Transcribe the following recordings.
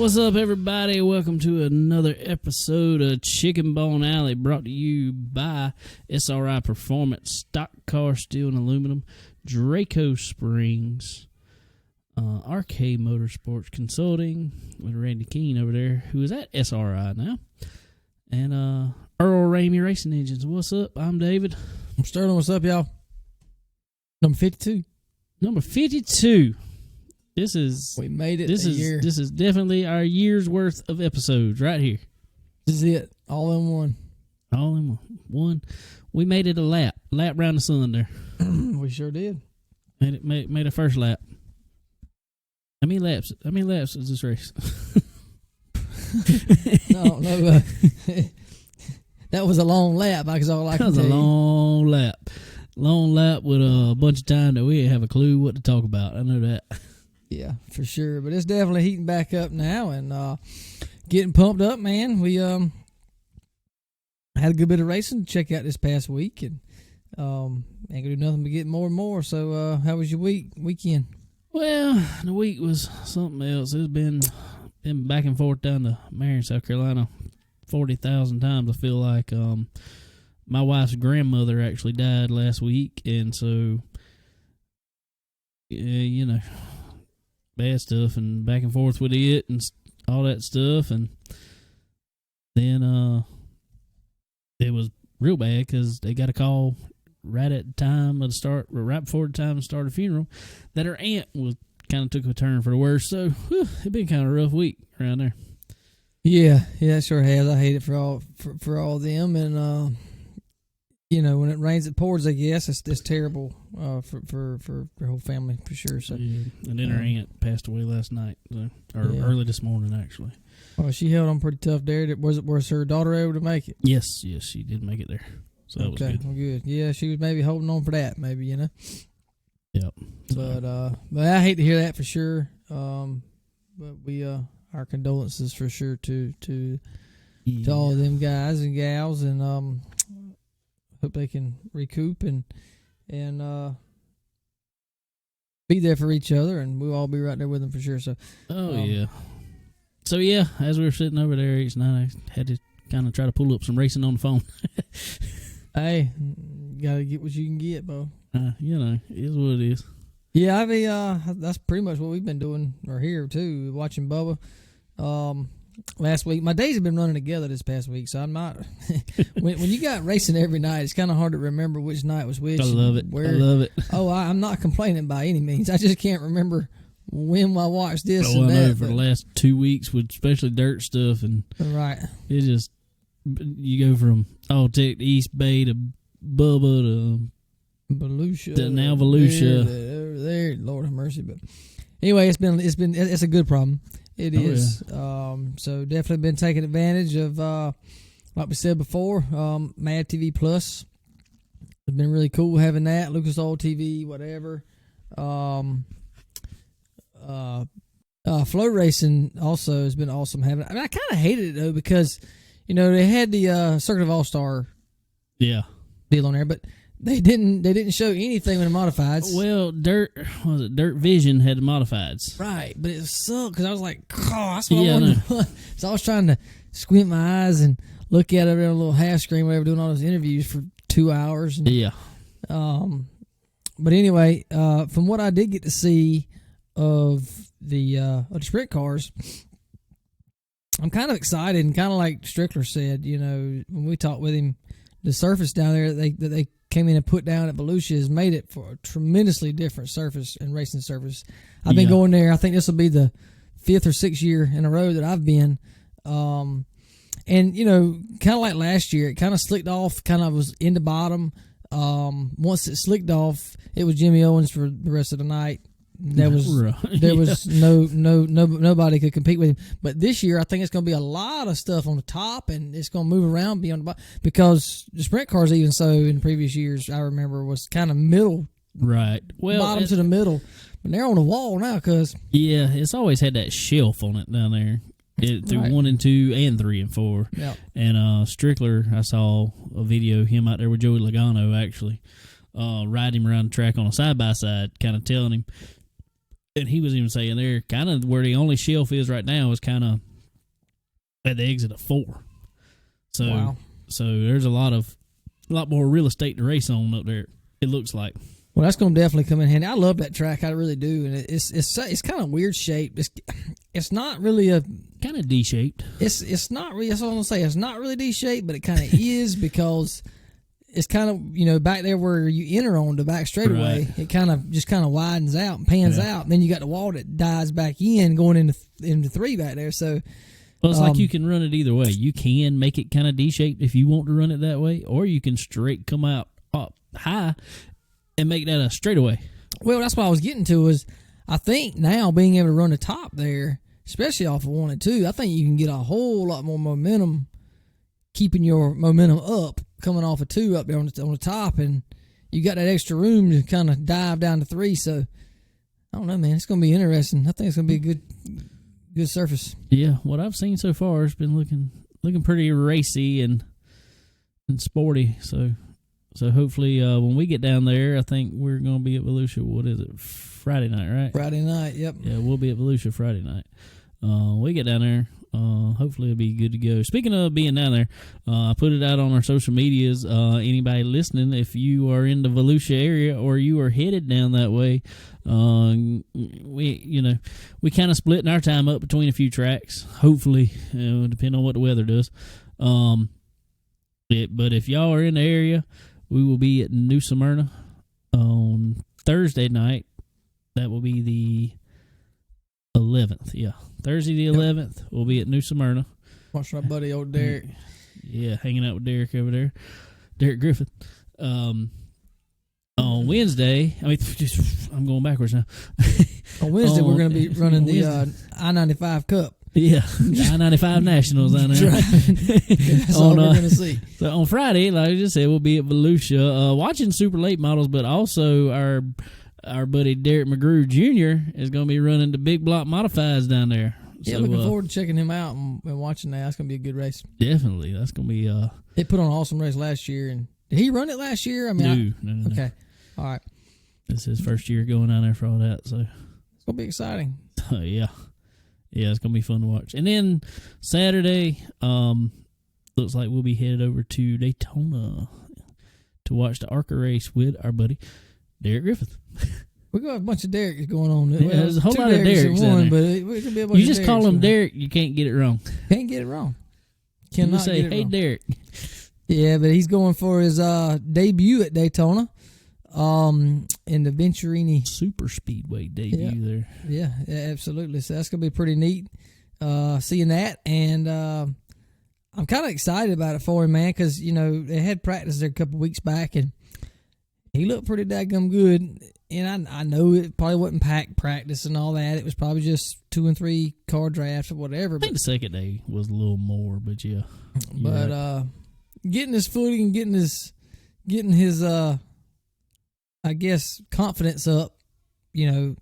What's up, everybody? Welcome to another episode of Chicken Bone Alley, brought to you by SRI Performance, Stock Car Steel and Aluminum, Draco Springs, RK Motorsports Consulting with Randy Keene over there, who is at SRI now, and Earl Ramey Racing Engines. What's up? I'm David. I'm Sterling. What's up, y'all? Number 52. Number 52. We made it year. This is definitely our year's worth of episodes right here. This is it. All in one. All in one. We made it a lap around the sun there. We sure did. Made a first lap. How many laps is this race? No. That was a long lap. That's all I can tell you. That was a long lap. Long lap with a bunch of time that we didn't have a clue what to talk about. I know that. Yeah, for sure. But it's definitely heating back up now and getting pumped up, man. We had a good bit of racing to check out this past week, and ain't gonna do nothing but get more and more. So how was your weekend? Well, the week was something else. It's been back and forth down to Marion, South Carolina 40,000 times. I feel like my wife's grandmother actually died last week, and so you know, bad stuff and back and forth with it and all that stuff, and then it was real bad because they got a call right at the time of the start, or right before the time to start the funeral, that her aunt was kind of took a turn for the worse. So it's been kind of a rough week around there. Yeah, it sure has. I hate it for all of them, and you know, when it rains, it pours. I guess it's terrible for the whole family for sure. So, yeah. And then her aunt passed away last night, early this morning actually. Well, she held on pretty tough there. Was her daughter able to make it? Yes, she did make it there. So that was good. Well, good. Yeah, she was maybe holding on for that, maybe, you know. Yep. But I hate to hear that for sure. But we our condolences for sure to all of them guys and gals, and hope they can recoup and be there for each other, and we'll all be right there with them for sure. So, yeah. So yeah, as we were sitting over there each night, I had to kind of try to pull up some racing on the phone. Hey, gotta get what you can get, Bo. You know, it is what it is. Yeah, I mean, that's pretty much what we've been doing or here too, watching Bubba. Last week, my days have been running together this past week, so I'm not. when you got racing every night, it's kind of hard to remember which night was which. I love it. Where. I love it. Oh, I'm not complaining by any means. I just can't remember when I watched this and that. I know for the last 2 weeks with especially dirt stuff, and right, it just you go from take the East Bay to Bubba to Volusia to now Volusia. There, Lord have mercy. But anyway, it's a good problem. It is. Yeah. So definitely been taking advantage of, like we said before, Mad TV Plus. It's been really cool having that. Lucas Oil TV, whatever. Flow Racing also has been awesome having it. I mean, I kind of hated it though because, you know, they had the Circuit of All-Star deal on there, but they didn't show anything with the modifieds. Well, Dirt Vision had the modifieds. Right, but it sucked because I was like, oh, that's what I wanted. So I was trying to squint my eyes and look at it on a little half screen, whatever, doing all those interviews for 2 hours. And, yeah. But anyway, from what I did get to see of the sprint cars, I'm kind of excited, and kind of like Strickler said, you know, when we talked with him, the surface down there that they came in and put down at Volusia has made it for a tremendously different surface and racing surface. I've been going there. I think this will be the 5th or 6th year in a row that I've been. And, you know, kind of like last year, it kind of slicked off, kind of was in the bottom. Once it slicked off, it was Jimmy Owens for the rest of the night. There was nobody could compete with him. But this year, I think it's going to be a lot of stuff on the top, and it's going to move around beyond the bottom, because the sprint cars, even so, in previous years, I remember was kind of middle, right? Well, bottom to the middle, but they're on the wall now, cause it's always had that shelf on it down there. Through right. 1 and 2 and 3 and 4. Yeah. And Strickler, I saw a video of him out there with Joey Logano actually riding him around the track on a side by side, kind of telling him, And he was even saying there, kind of where the only shelf is right now is kind of at the exit of 4. So, Wow. so there's a lot more real estate to race on up there. It looks like. Well, that's going to definitely come in handy. I love that track. I really do, and it's kind of weird shape. It's not really a Kind of D-shaped. It's not really. That's what I'm gonna say. It's not really D shaped, but it kind of is because it's kind of back there where you enter on the back straightaway. Right. It kind of widens out and pans out, and then you got the wall that dives back in going into 3 back there. So Well, it's like you can run it either way. You can make it kind of D-shaped if you want to run it that way, or you can straight come out up high and make that a straightaway. Well, that's what I was getting to is I think now being able to run the top there, especially off of 1 and 2, I think you can get a whole lot more momentum, keeping your momentum up, coming off of 2 up there on the top, and you got that extra room to kind of dive down to 3. So I don't know, man. It's going to be interesting. I think it's going to be a good surface. Yeah, what I've seen so far has been looking pretty racy and sporty. So hopefully when we get down there, I think we're going to be at Volusia. What is it? Friday night, right? Friday night, yep. Yeah, we'll be at Volusia Friday night. We get down there. Hopefully it'll be good to go. Speaking of being down there, I put it out on our social medias. Anybody listening, if you are in the Volusia area or you are headed down that way, we kind of splitting our time up between a few tracks. Hopefully, depending on what the weather does. But if y'all are in the area, we will be at New Smyrna on Thursday night. That will be the 11th. Yeah, Thursday the 11th. We'll be at New Smyrna. Watching our buddy old Derek. Yeah, hanging out with Derek over there, Derek Griffith. On Wednesday, I'm going backwards now. On Wednesday, we're going to be running the I-95 Cup. Yeah, the I-95 Nationals down there. That's all we're going to see. So on Friday, like I just said, we'll be at Volusia watching super late models, but also our buddy Derek McGrew Jr. is going to be running the big block modifieds down there. Yeah, So, looking forward to checking him out and watching that. That's going to be a good race. Definitely. That's going to be... He put on an awesome race last year. And did he run it last year? I mean, no. Okay. All right. It's his first year going down there for all that, so... It's going to be exciting. Yeah. Yeah, it's going to be fun to watch. And then Saturday, looks like we'll be headed over to Daytona to watch the ARCA race with our buddy Derek Griffith. We're going to have a bunch of Dereks going on. Yeah, there's a whole lot of Dereks in one, down there. but it could be a bunch You of just Dereks call him going. Derek, you can't get it wrong. Can't get it wrong. You Cannot say, get it hey, wrong. Derek. Yeah, but he's going for his debut at Daytona in the Venturini. Super Speedway debut there. Yeah, absolutely. So that's going to be pretty neat seeing that. And I'm kind of excited about it for him, man, because, they had practice there a couple weeks back, and he looked pretty daggum good. And I know it probably wasn't packed practice and all that. It was probably just 2 and 3 car drafts or whatever. I think the second day was a little more, but yeah. But getting his footing and getting his I guess confidence up, it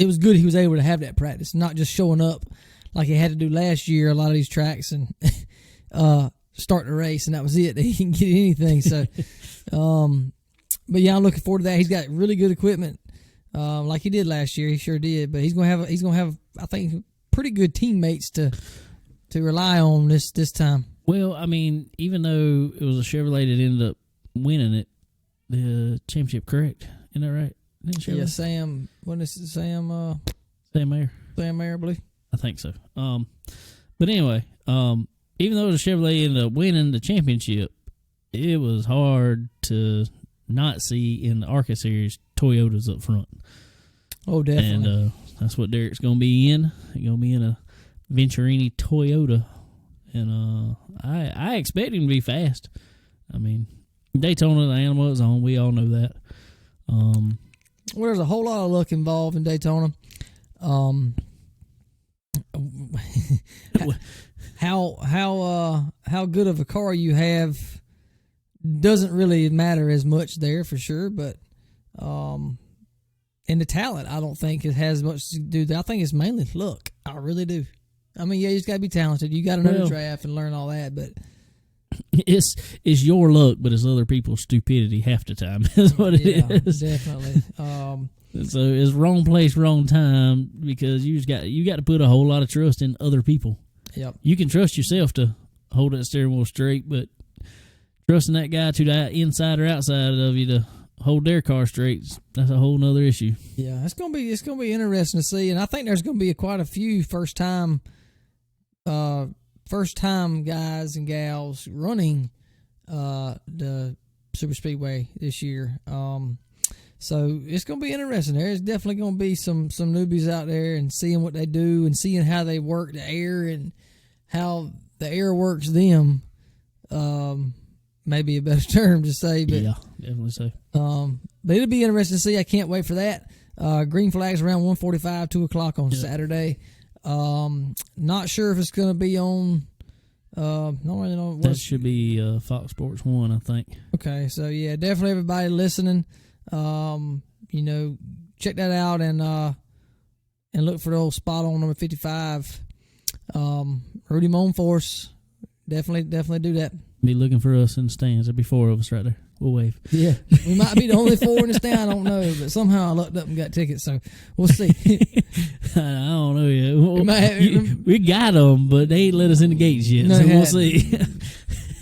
was good he was able to have that practice, not just showing up like he had to do last year, a lot of these tracks, and start the race, and that was it. He didn't get anything. So but yeah, I'm looking forward to that. He's got really good equipment, like he did last year. He sure did. But he's gonna have I think pretty good teammates to rely on this time. Well, I mean, even though it was a Chevrolet that ended up winning it, the championship, correct? Isn't that right? Yeah, Sam. When is it Sam? Sam Mayer. Sam Mayer, I believe. I think so. But anyway, even though the Chevrolet ended up winning the championship, it was hard to not see in the ARCA series Toyotas up front. Oh, definitely. And that's what Derek's going to be in. He's going to be in a Venturini Toyota. And I expect him to be fast. I mean, Daytona, the animal is on. We all know that. Well, there's a whole lot of luck involved in Daytona. How good of a car you have doesn't really matter as much there for sure, but and the talent I don't think it has much to do. I think it's mainly luck. I really do. I mean, yeah, you just gotta be talented. You gotta know the draft and learn all that, but it's your luck, but it's other people's stupidity half the time. Is what it is. Definitely. So it's wrong place, wrong time because you got to put a whole lot of trust in other people. Yep. You can trust yourself to hold that steering wheel straight, but trusting that guy to the inside or outside of you to hold their car straight, that's a whole nother issue. Yeah, it's gonna be interesting to see, and I think there's gonna be quite a few first time guys and gals running the super speedway this year. So it's gonna be interesting. There's definitely gonna be some newbies out there and seeing what they do and seeing how they work the air and how the air works them. Maybe a better term to say, but yeah, definitely so. But it'll be interesting to see. I can't wait for that. Green flags around 1:45, 2 o'clock on Saturday. Not sure if it's going to be on. Don't really know. That should be Fox Sports 1, I think. Okay, so yeah, definitely everybody listening. Check that out and look for the old spot on number 55. Rudy Monforce. Definitely do that. Be looking for us in the stands. There'll be 4 of us right there. We'll wave. Yeah, we might be the only 4 in the stand. I don't know, but somehow I looked up and got tickets, so we'll see. I don't know yet. We got them, but they ain't let us in the gates yet, so we'll see.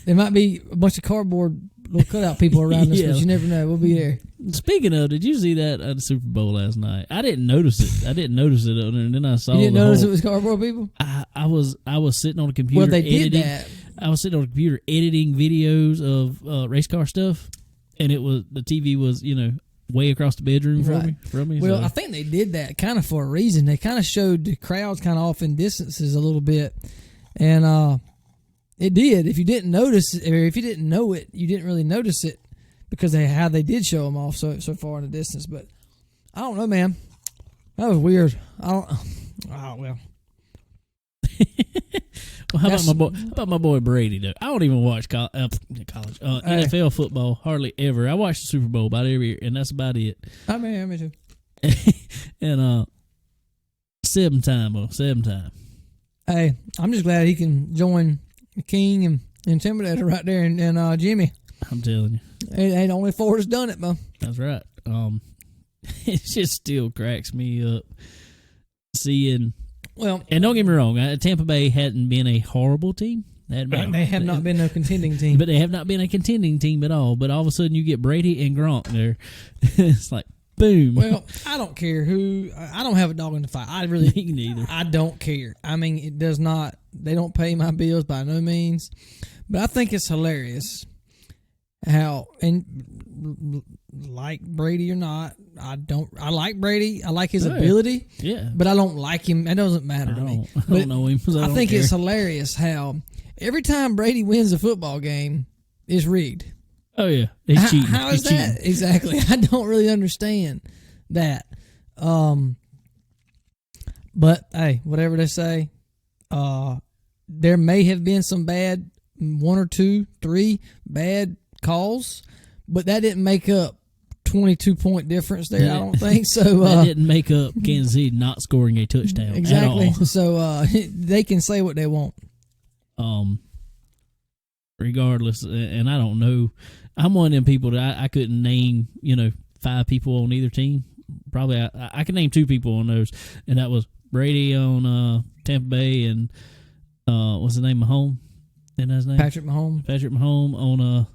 There might be a bunch of cardboard little cutout people around us, but you never know. We'll be there. Speaking of, did you see that at the Super Bowl last night? I didn't notice it. And then I saw. You didn't notice it was cardboard people? I was sitting on a computer. Well, they editing. did that. I was sitting on a computer editing videos of race car stuff, and the TV was way across the bedroom from me. Well, so. I think they did that kind of for a reason. They kind of showed the crowds kind of off in distances a little bit, and it did. If you didn't notice, or if you didn't know it, you didn't really notice it because how they did show them off so far in the distance. But I don't know, man. That was weird. Oh well. Well, how about my boy Brady though? I don't even watch college NFL football hardly ever. I watch the Super Bowl about every year, and that's about it. Me too. And 7 time. Hey, I'm just glad he can join the King and Intimidator right there, and Jimmy. I'm telling you, it ain't only 4 that's done it, man. That's right. It just still cracks me up seeing. Well, and don't get me wrong, Tampa Bay hadn't been a horrible team. They have not been a contending team. But they have not been a contending team at all. But all of a sudden you get Brady and Gronk there. It's like, boom. Well, I don't care who. I don't have a dog in the fight. I really neither. I don't care. I mean, it does not. They don't pay my bills by no means. But I think it's hilarious how, and like Brady or not, I like Brady. I like his ability. Yeah. But I don't like him. It doesn't matter to me. I don't know him. So I think care. It's hilarious how every time Brady wins a football game, it's rigged. Oh, yeah. He's cheating. How is that? Cheating. Exactly. I don't really understand that. But, hey, whatever they say, there may have been some bad, 1 or 2, 3 bad calls, but that didn't make up 22-point difference there, I don't think. So that didn't make up Kansas City not scoring a touchdown exactly. at all. So they can say what they want. Regardless, and I don't know. I'm one of them people that I couldn't name, 5 people on either team. Probably I can name 2 people on those, and that was Brady on Tampa Bay and what's the name? Mahomes. Isn't that his name? Patrick Mahomes on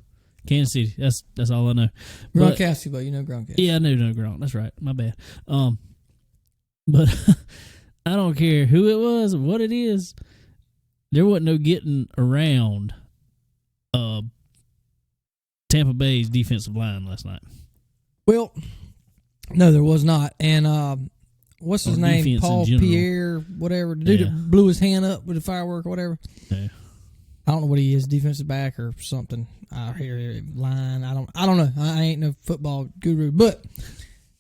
Kansas City. That's all I know. Gronkowski, but you know Gronkowski. Yeah, I know Gronk. That's right. My bad. But I don't care who it was or what it is. There wasn't no getting around Tampa Bay's defensive line last night. Well, no, there was not. And what's his name? Paul Pierre, whatever. The dude that blew his hand up with a firework or whatever. Yeah. I don't know what he is, defensive back or something. I hear line. I don't know. I ain't no football guru, but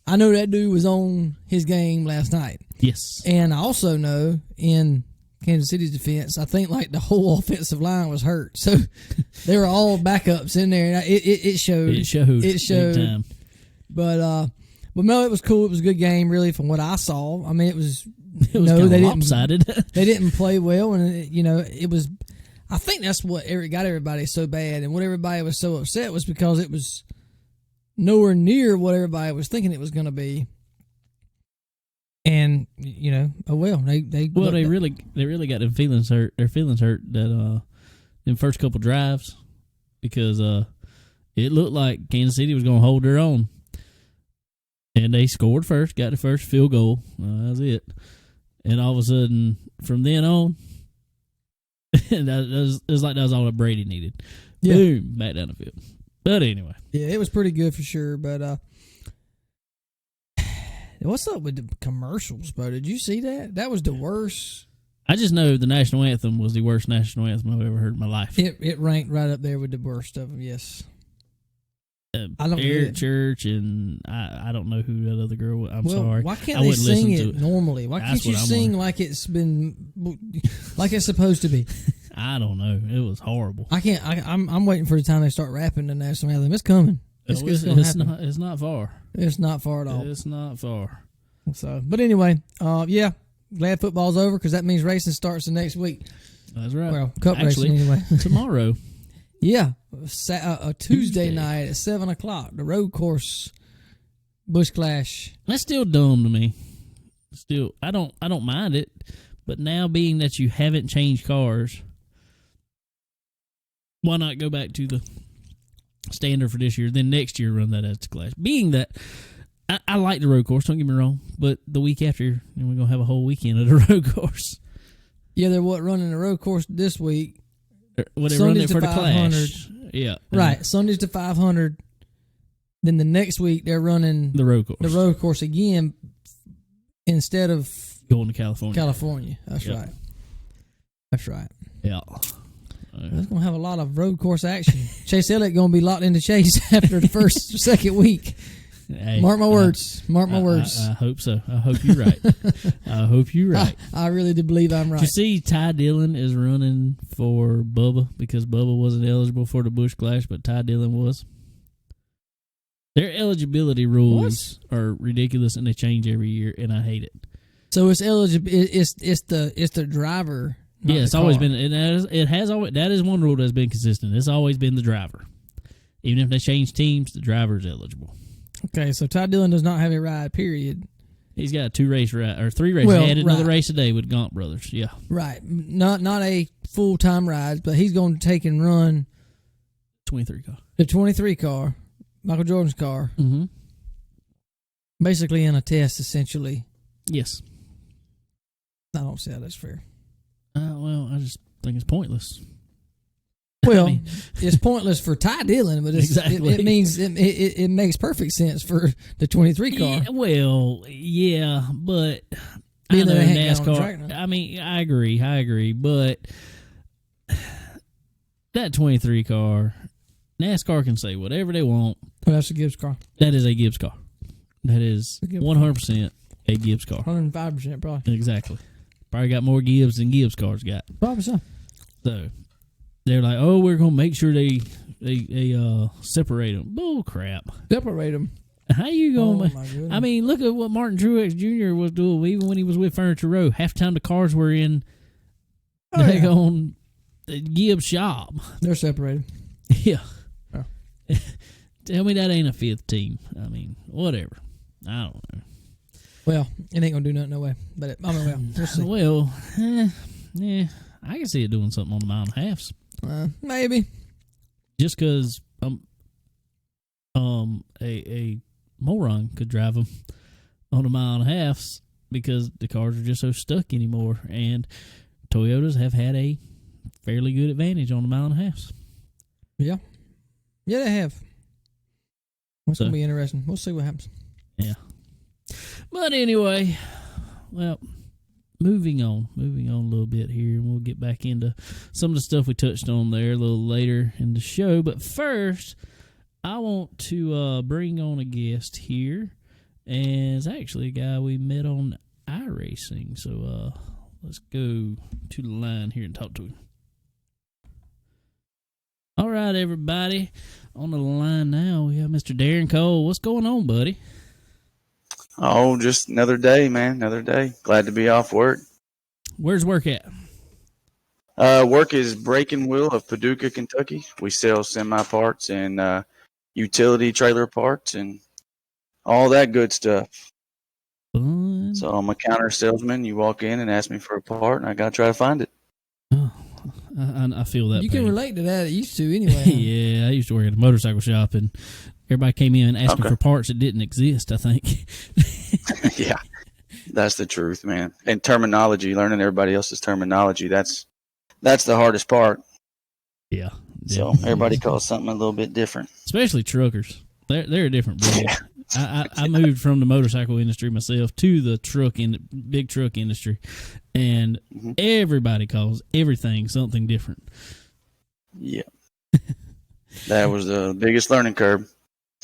I know that dude was on his game last night. Yes. And I also know in Kansas City's defense, I think like the whole offensive line was hurt. So they were all backups in there. And it showed. It showed. Big time. But no, it was cool. It was a good game, really, from what I saw. I mean, it was kind of lopsided. They didn't play well, and it was. I think that's what got everybody so bad, and what everybody was so upset was because it was nowhere near what everybody was thinking it was going to be. And they Well, they really got their feelings hurt. Their feelings hurt that in first couple drives because it looked like Kansas City was going to hold their own, and they scored first, got the first field goal. That was it. And all of a sudden, from then on, it was like that was all that Brady needed. Yeah. Boom, back down the field. But anyway, yeah, it was pretty good for sure. But what's up with the commercials, bro? Did you see that? That was the worst. I just know the national anthem was the worst national anthem I've ever heard in my life. It ranked right up there with the worst of them. Yes. I don't get it. Church, and I don't know who that other girl was. I'm Well, sorry. why can't I they wouldn't sing listen it to it. normally? Why That's can't you what I'm sing wondering. like it's been, like it's supposed to be? I don't know. It was horrible. I can't. I'm waiting for the time they start rapping the national anthem. It's coming. It's gonna happen. It's not far. It's not far at all. It's not far. So, but anyway, yeah, glad football's over because that means racing starts the next week. That's right. Well, cup Actually, racing anyway. tomorrow. Yeah, a Tuesday night at 7:00, the road course Busch Clash. That's still dumb to me. Still, I don't mind it, but now being that you haven't changed cars, why not go back to the standard for this year? Then next year run that as a class. Being that I like the road course, don't get me wrong, but the week after, we're gonna have a whole weekend of the road course. Yeah, they're running the road course this week. Well, they run Sundays it to for the 500. clash. Yeah, Right, Sundays to 500. Then the next week they're running the road course again instead of going to California. That's Yep. right. That's right. Yeah. It's going to have a lot of road course action. Chase Elliott going to be locked into Chase after the first or second week. Hey, Mark my words. Mark my words. I hope so. I hope you're right. I hope you're right. I really do believe I'm right. Did you see Ty Dillon is running for Bubba because Bubba wasn't eligible for the Busch Clash, but Ty Dillon was? Their eligibility rules are ridiculous, and they change every year, and I hate it. So it's eligible. It's the driver. not Yeah, it's the always car. been. It has always. That is one rule that's been consistent. It's always been the driver. Even if they change teams, the driver is eligible. Okay, so Ty Dillon does not have a ride. Period. He's got a 2-race ride or 3 races. Well, he had another right. race today with Gaunt Brothers. Yeah, Right. Not a full time ride, but he's going to take and run 23 car. the 23 car, Michael Jordan's car, Mm-hmm. basically in a test. Essentially, Yes. I don't see how that's fair. Well, I just think it's pointless. Well, I mean, it's pointless for Ty Dillon, but Exactly. it means it makes perfect sense for the 23 car. yeah, well, yeah, but I Being know that they ain't got on the track NASCAR. now. I mean, I agree, but that 23 car, NASCAR can say whatever they want. Oh, that's a Gibbs car. That is a Gibbs car. That is A Gibbs 100% a Gibbs car. 105% probably. Exactly. Probably got more Gibbs than Gibbs cars got. Probably so. So they're like, oh, we're gonna make sure they separate them. Bull crap. Separate them. How you Oh, going? my goodness. I mean, look at what Martin Truex Jr. was doing even when he was with Furniture Row. Half the time the cars were in Oh, yeah. on the Gibbs shop. They're separated. Yeah. Oh. Tell me that ain't a fifth team. I mean, whatever. I don't know. Well, it ain't gonna do nothing, no way. But I mean, we'll see. Well, yeah, I can see it doing something on the mile and a halves. Maybe. Just because a moron could drive them on a mile and a half because the cars are just so stuck anymore, and Toyotas have had a fairly good advantage on the mile and a half. Yeah. Yeah, they have. It's So- gonna be interesting. We'll see what happens. Yeah. But anyway, well, moving on a little bit here, and we'll get back into some of the stuff we touched on there a little later in the show. But first, I want to bring on a guest here, and it's actually a guy we met on iRacing. So let's go to the line here and talk to him. All right, everybody. On the line now, we have Mr. Darren Cole. What's going on, buddy? Oh, just another day, man. Another day. Glad to be off work. Where's work at? Work is Breaking Wheel of Paducah, Kentucky. We sell semi parts and utility trailer parts and all that good stuff. Fun. So I'm a counter salesman. You walk in and ask me for a part, and I got to try to find it. Oh, I feel that. You pain. can relate to that. It used to anyway. Huh? Yeah, I used to work at a motorcycle shop, and everybody came in asking for parts that didn't exist, I think. Yeah, that's the truth, man. And terminology, learning everybody else's terminology, that's the hardest part. Yeah. So everybody calls something a little bit different. Especially truckers. They're a different breed. I moved from the motorcycle industry myself to the big truck industry, and everybody calls everything something different. Yeah. That was the biggest learning curve.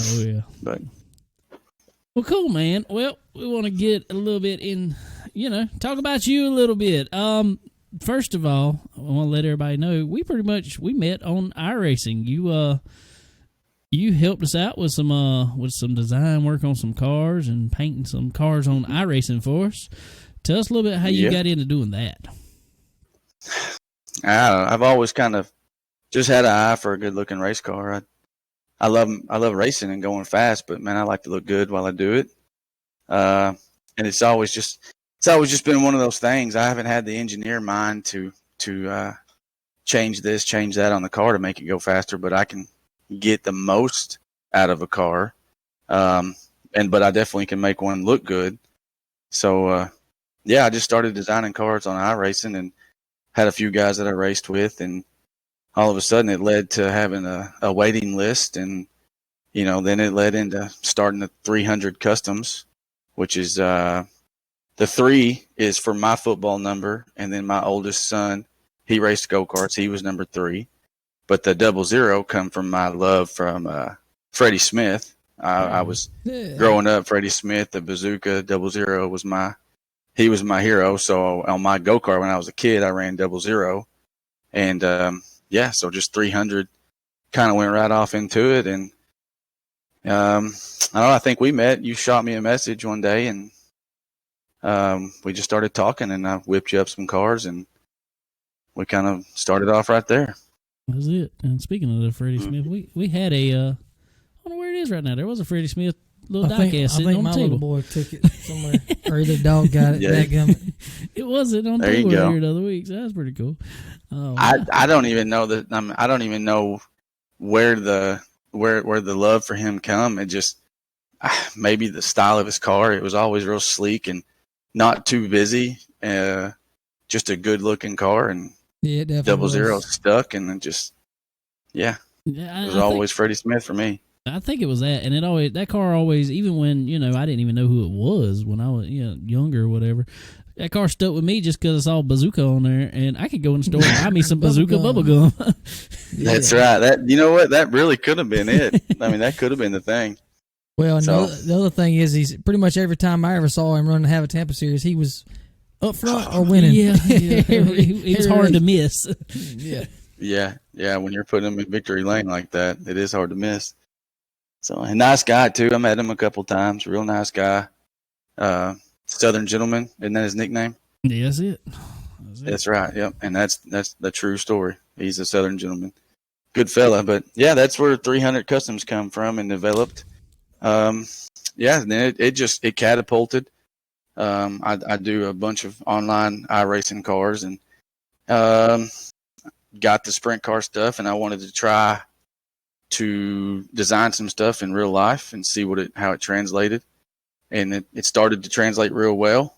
Oh, yeah. But well, cool, man. Well, we want to get a little bit in, talk about you a little bit. First of all, I want to let everybody know we met on iRacing. You helped us out with some design work on some cars and painting some cars on iRacing for us. Tell us a little bit how you got into doing that. I've always kind of just had an eye for a good looking race car. I love racing and going fast, but man, I like to look good while I do it. And it's always just been one of those things. I haven't had the engineer mind to change this, change that on the car to make it go faster, but I can get the most out of a car. But I definitely can make one look good. So, I just started designing cars on iRacing and had a few guys that I raced with, and all of a sudden it led to having a waiting list, and then it led into starting the 300 customs, which is the 3 is for my football number, and then my oldest son, he raced go-karts, he was number 3, but the 00 come from my love from Freddie Smith. I was growing up, Freddie Smith, the Bazooka 00 was my hero. So on my go-kart when I was a kid, I ran 00, and so just 300 kind of went right off into it. And I think we met. You shot me a message one day, and we just started talking, and I whipped you up some cars, and we kind of started off right there. That's it. And speaking of the Freddie Smith, we had I don't know where it is right now. There was a Freddie Smith little diecast sitting on the table. I think my little boy took it somewhere, or either dog got it. It wasn't on the table here the other week. So that's pretty cool. I don't even know that. I don't even know where the love for him come. It just maybe the style of his car. It was always real sleek and not too busy. Just a good looking car, and it definitely 00 stuck, and then just it was always Freddie Smith for me. I think it was that, and that car always, even when I didn't even know who it was when I was younger or whatever. That car stuck with me just because I saw Bazooka on there, and I could go in the store and buy me some Bazooka bubble gum. That's right. That that really could have been it. I mean, that could have been the thing. Well, the other thing is, he's pretty much every time I ever saw him run the Have a Tampa series, he was up front or winning. Yeah. He was hard to miss. Yeah. When you're putting him in victory lane like that, it is hard to miss. So, a nice guy too. I met him a couple times. Real nice guy. Southern gentleman, isn't that his nickname? Yeah, that's it. That's right. Yep. And that's the true story. He's a Southern gentleman. Good fella. But yeah, that's where 300 Customs come from and developed. And then it catapulted. I do a bunch of online iRacing cars, and got the sprint car stuff, and I wanted to try to design some stuff in real life and see how it translated. And it started to translate real well.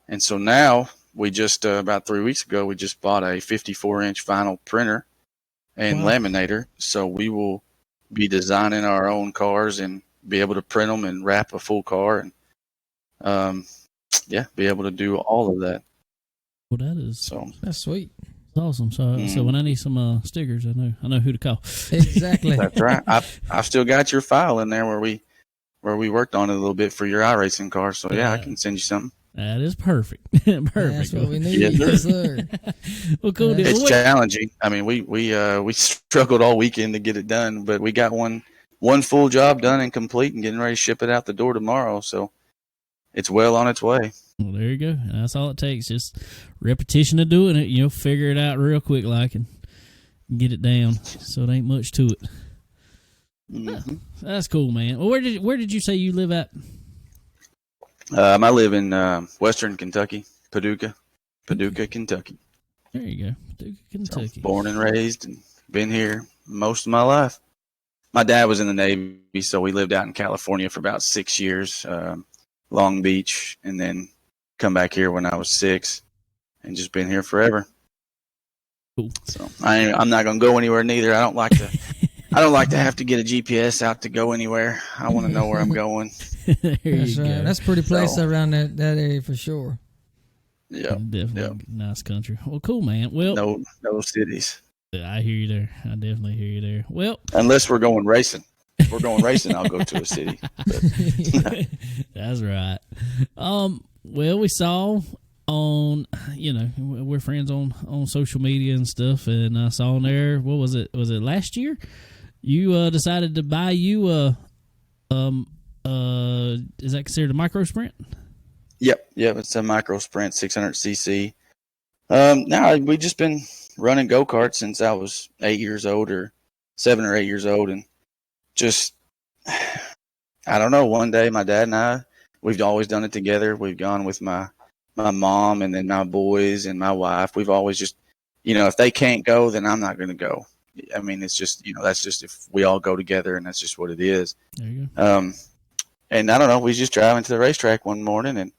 And so now we just, about 3 weeks ago, we just bought a 54-inch vinyl printer and laminator. So we will be designing our own cars and be able to print them and wrap a full car and, be able to do all of that. Well, that's sweet. That's awesome. So when I need some stickers, I know who to call. Exactly. That's right. I've still got your file in there where we worked on it a little bit for your iRacing car. So I can send you something. That is perfect. Perfect. That's what we need. Yes, sir. Well, cool. It's challenging. I mean, we struggled all weekend to get it done, but we got one full job done and complete, and getting ready to ship it out the door tomorrow. So it's well on its way. Well, there you go. That's all it takes. Just repetition of doing it. Figure it out real quick, and get it down. So it ain't much to it. Mm-hmm. That's cool, man. Well, where did you say you live at? I live in Western Kentucky, Paducah, Kentucky. There you go. Paducah, So, Kentucky. born and raised, and been here most of my life. My dad was in the Navy, so we lived out in California for about 6 years, Long Beach, and then come back here when I was 6, and just been here forever. Cool. So I'm not gonna go anywhere neither. I don't like to have to get a GPS out to go anywhere. I want to know where I'm going. There That's you right. go. That's a pretty place So- around that area for sure. Yeah, Definitely nice country. Well, cool, man. Well, no cities. I hear you there. I definitely hear you there. Well, Unless we're going racing. If we're going racing, I'll go to a city. that's right. Well, we saw on, we're friends on social media and stuff, and I saw on there, what was it? Was it last year? You decided to buy you is that considered a micro sprint? Yep. It's a micro sprint, 600cc. Now we just been running go karts since I was 8 years old, or 7 or 8 years old, and just I don't know. One day, my dad and I, we've always done it together. We've gone with my mom and then my boys and my wife. We've always just, if they can't go, then I'm not going to go. I mean, it's just, that's just if we all go together, and that's just what it is. There you go. And I don't know. We just driving to the racetrack one morning, and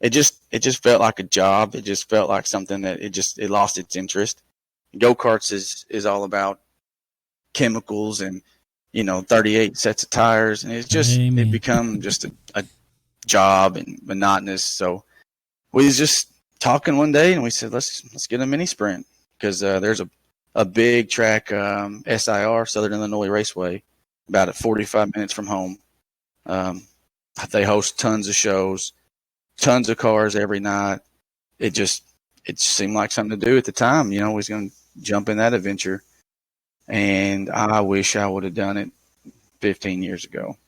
it just felt like a job. It just felt like something that it lost its interest. Go karts is all about chemicals and 38 sets of tires, and it become just a job and monotonous. So we was just talking one day, and we said let's get a mini sprint, because there's a big track, SIR, Southern Illinois Raceway, about at 45 minutes from home. They host tons of shows, tons of cars every night. It seemed like something to do at the time. We was going to jump in that adventure. And I wish I would have done it 15 years ago.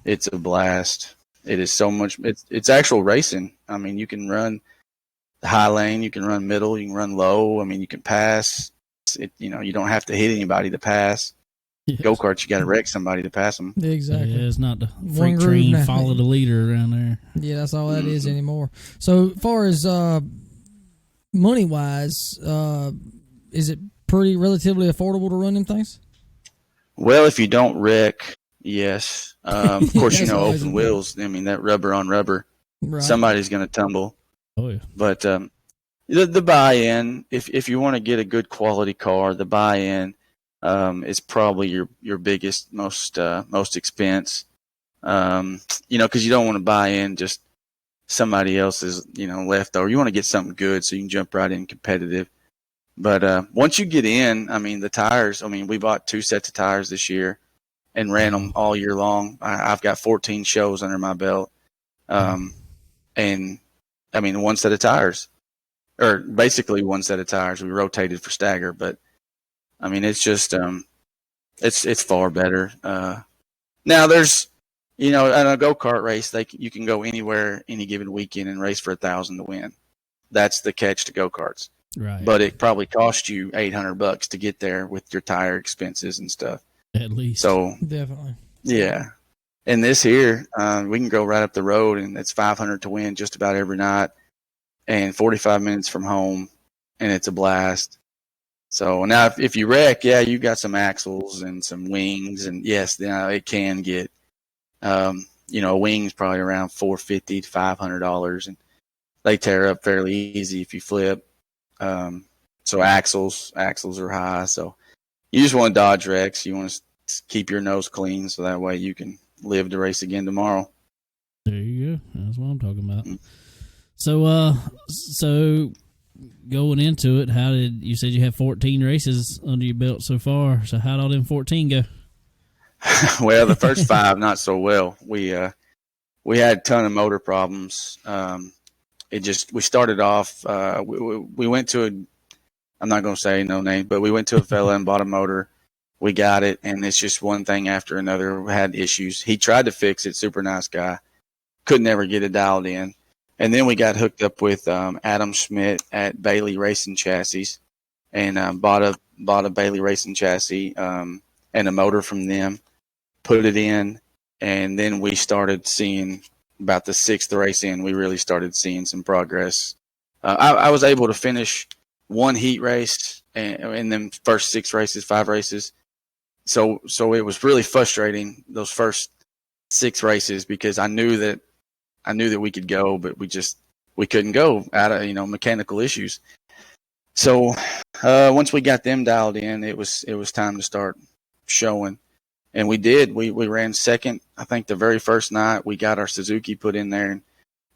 It's a blast. It is so much. It's actual racing. I mean, you can run the high lane, you can run middle, you can run low. I mean, you can pass. You don't have to hit anybody to pass. Yes. Go karts, you got to wreck somebody to pass them. Exactly. Yeah, it's not the One freak groove train now. follow the leader around there. Yeah, that's all that is anymore. So, as far as money wise, is it pretty relatively affordable to run them things? Well, if you don't wreck, yes. Of course, That's always open important. wheels. I mean, that rubber on rubber, Right. somebody's going to tumble. Oh yeah. But the buy-in, if you want to get a good quality car, the buy-in is probably your biggest, most expense. Because you don't want to buy in just somebody else's, leftover. You want to get something good so you can jump right in competitive. But once you get in, I mean, the tires. I mean, we bought 2 sets of tires this year and ran them all year long. I've got 14 shows under my belt, and I mean, 1 set of tires, or basically 1 set of tires. We rotated for stagger, but I mean, it's just it's far better. Now there's, in a go-kart race, you can go anywhere any given weekend and race for $1,000 to win. That's the catch to go-karts. Right. But it probably cost you $800 to get there with your tire expenses and stuff. At least. So Definitely. yeah, and this here, we can go right up the road, and it's $500 to win just about every night, and 45 minutes from home, and it's a blast. So now, if you wreck, yeah, you got some axles and some wings, and yes, it can get, a wing's probably around $450 to $500, and they tear up fairly easy if you flip. So axles are high. So you just want to dodge wrecks. You want to keep your nose clean, so that way you can live to race again tomorrow. There you go. That's what I'm talking about. Mm. So going into it, you said you have 14 races under your belt so far? So how'd all them 14 go? Well, the first 5 not so well. We had a ton of motor problems. We started off. We went to I'm not going to say no name, but we went to a fella and bought a motor. We got it, and it's just one thing after another. We had issues. He tried to fix it. Super nice guy. Could never get it dialed in. And then we got hooked up with Adam Schmidt at Bailey Racing Chassis, and bought a Bailey Racing chassis and a motor from them. Put it in, and then we started seeing about the 6th race in, we really started seeing some progress. I was able to finish one heat race in them first 5 races. So it was really frustrating those first 6 races because I knew that we could go, but we couldn't go out of mechanical issues. So once we got them dialed in, it was time to start showing, and we did. We ran second. I think the very first night we got our Suzuki put in there, and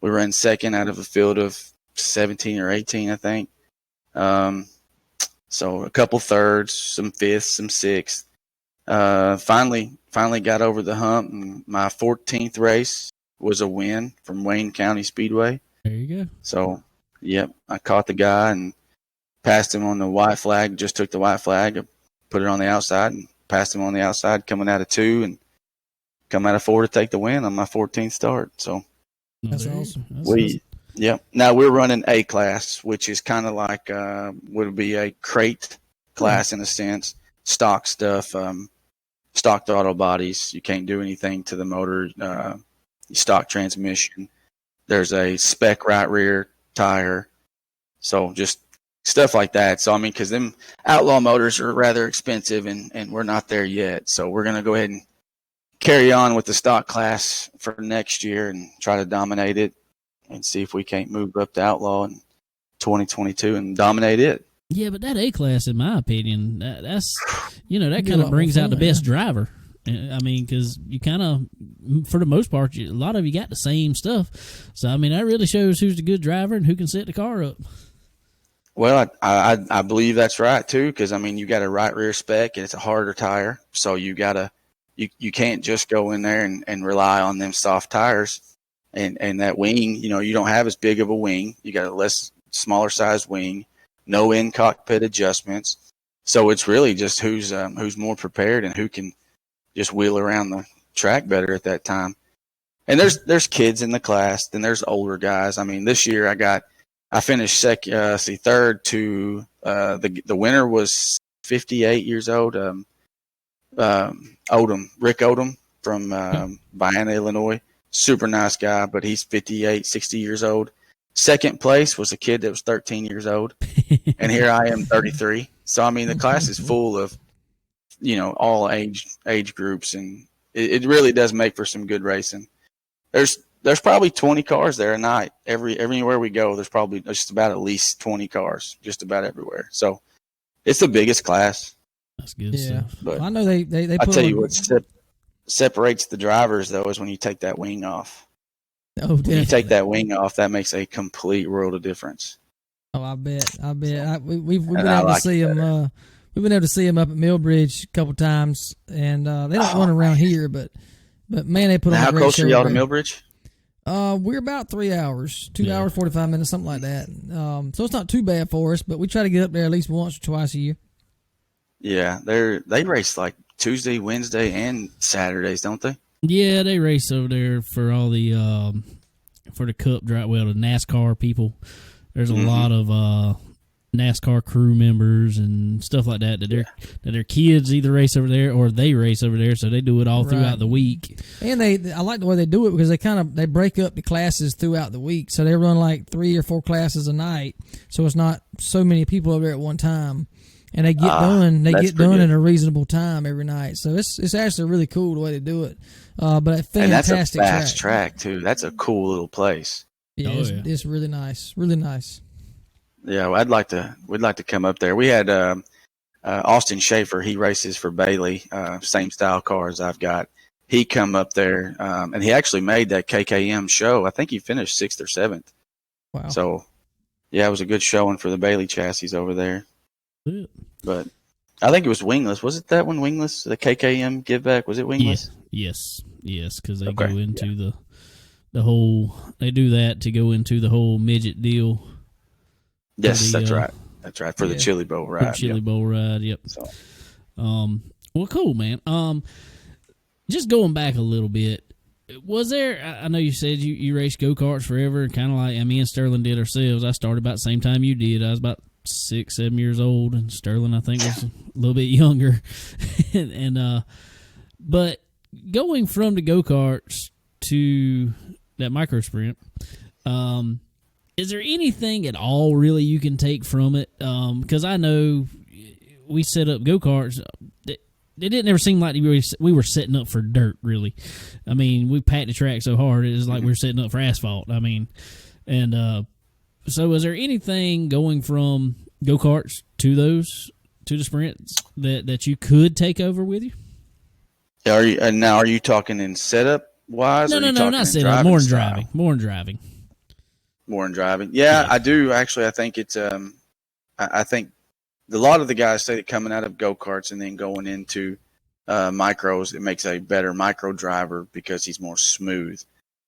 we ran second out of a field of 17 or 18, I think. So a couple thirds, some fifths, some sixths. Finally got over the hump, and my 14th race was a win from Wayne County Speedway. There you go. So, yep, I caught the guy and passed him on the white flag. Just took the white flag, put it on the outside, and passed him on the outside, coming out of 2 and come out of 4 to take the win on my 14th start. So That's awesome. Yep. Now we're running A class, which is kind of like would be a crate class in a sense. Stock stuff, stock throttle bodies. You can't do anything to the motor. Stock transmission. There's a spec right rear tire. So just stuff like that. So I mean, because them outlaw motors are rather expensive, and we're not there yet. So we're gonna go ahead and carry on with the stock class for next year and try to dominate it, and see if we can't move up to outlaw in 2022 and dominate it. Yeah, but that A class, in my opinion, that's that Be a kind of lot brings more out the fun, best driver. I mean, because you kind of, for the most part, a lot of you got the same stuff. So I mean, that really shows who's the good driver and who can set the car up. Well, I believe that's right too, because I mean, you got a right rear spec and it's a harder tire, so you can't just go in there and rely on them soft tires. And that wing, you don't have as big of a wing. You got a smaller sized wing, no in cockpit adjustments. So it's really just who's more prepared and who can just wheel around the track better at that time. And there's kids in the class, then there's older guys. I mean, this year I finished third to the winner was 58 years old. Rick Odom from Vienna, Illinois. Super nice guy, but he's 58, 60 years old. Second place was a kid that was 13 years old, and here I am, 33. So I mean, the class is full of, all age groups, and it really does make for some good racing. There's probably 20 cars there a night. Everywhere we go, there's probably just about at least 20 cars, just about everywhere. So it's the biggest class. That's good stuff. But I know they I put tell you what separates the drivers though is when you take that wing off. Oh, when you take that wing off, that makes a complete world of difference. Oh, I bet. We've been I able like to see them. We've been able to see them up at Millbridge a couple times, and they don't run around here, but man, they put on a great show. How close are y'all to Millbridge? We're about 3 hours, 2 hours 45 minutes, something like that. So it's not too bad for us, but we try to get up there at least once or twice a year. Yeah, they race like Tuesday, Wednesday, and Saturdays, don't they? Yeah, they race over there for all the for the Cup drive. Well, the NASCAR people. There's a lot of NASCAR crew members and stuff like that their kids either race over there or they race over there, so they do it all throughout the week. And I like the way they do it because they break up the classes throughout the week, so they run like 3 or 4 classes a night, so it's not so many people over there at one time. And they get done. They get done in a reasonable time every night. So it's actually really cool the way they do it. But a fantastic and that's a fast track too. That's a cool little place. Yeah, it's really nice. Really nice. Yeah, well, we'd like to come up there. We had Austin Schaefer. He races for Bailey, same style cars I've got. He come up there, and he actually made that KKM show. I think he finished 6th or 7th. Wow. So, yeah, it was a good showing for the Bailey chassis over there. But I think it was wingless. Was it that one wingless? The KKM give back? Was it wingless? Yes, because they go into the whole. They do that to go into the whole midget deal. Yes, that's right. That's right for the Chili Bowl ride. Chili Bowl ride. Yep. So, well, cool, man. Just going back a little bit. Was there? I know you said you raced go-karts forever, kind of like me and Sterling did ourselves. I started about the same time you did. I was about 6, 7 years old, and Sterling, I think, was a little bit younger. but going from the go-karts to that micro sprint. Is there anything at all really you can take from it? Because I know we set up go-karts. It didn't ever seem like we were setting up for dirt, really. I mean, we packed the track so hard, it was like we were setting up for asphalt. I mean, and so is there anything going from go-karts to the sprints that you could take over with you? Are you talking in setup wise? No, not setup. More in driving. More in driving. Yeah, I do actually. I think it's I think a lot of the guys say that coming out of go-karts and then going into micros, it makes a better micro driver because he's more smooth.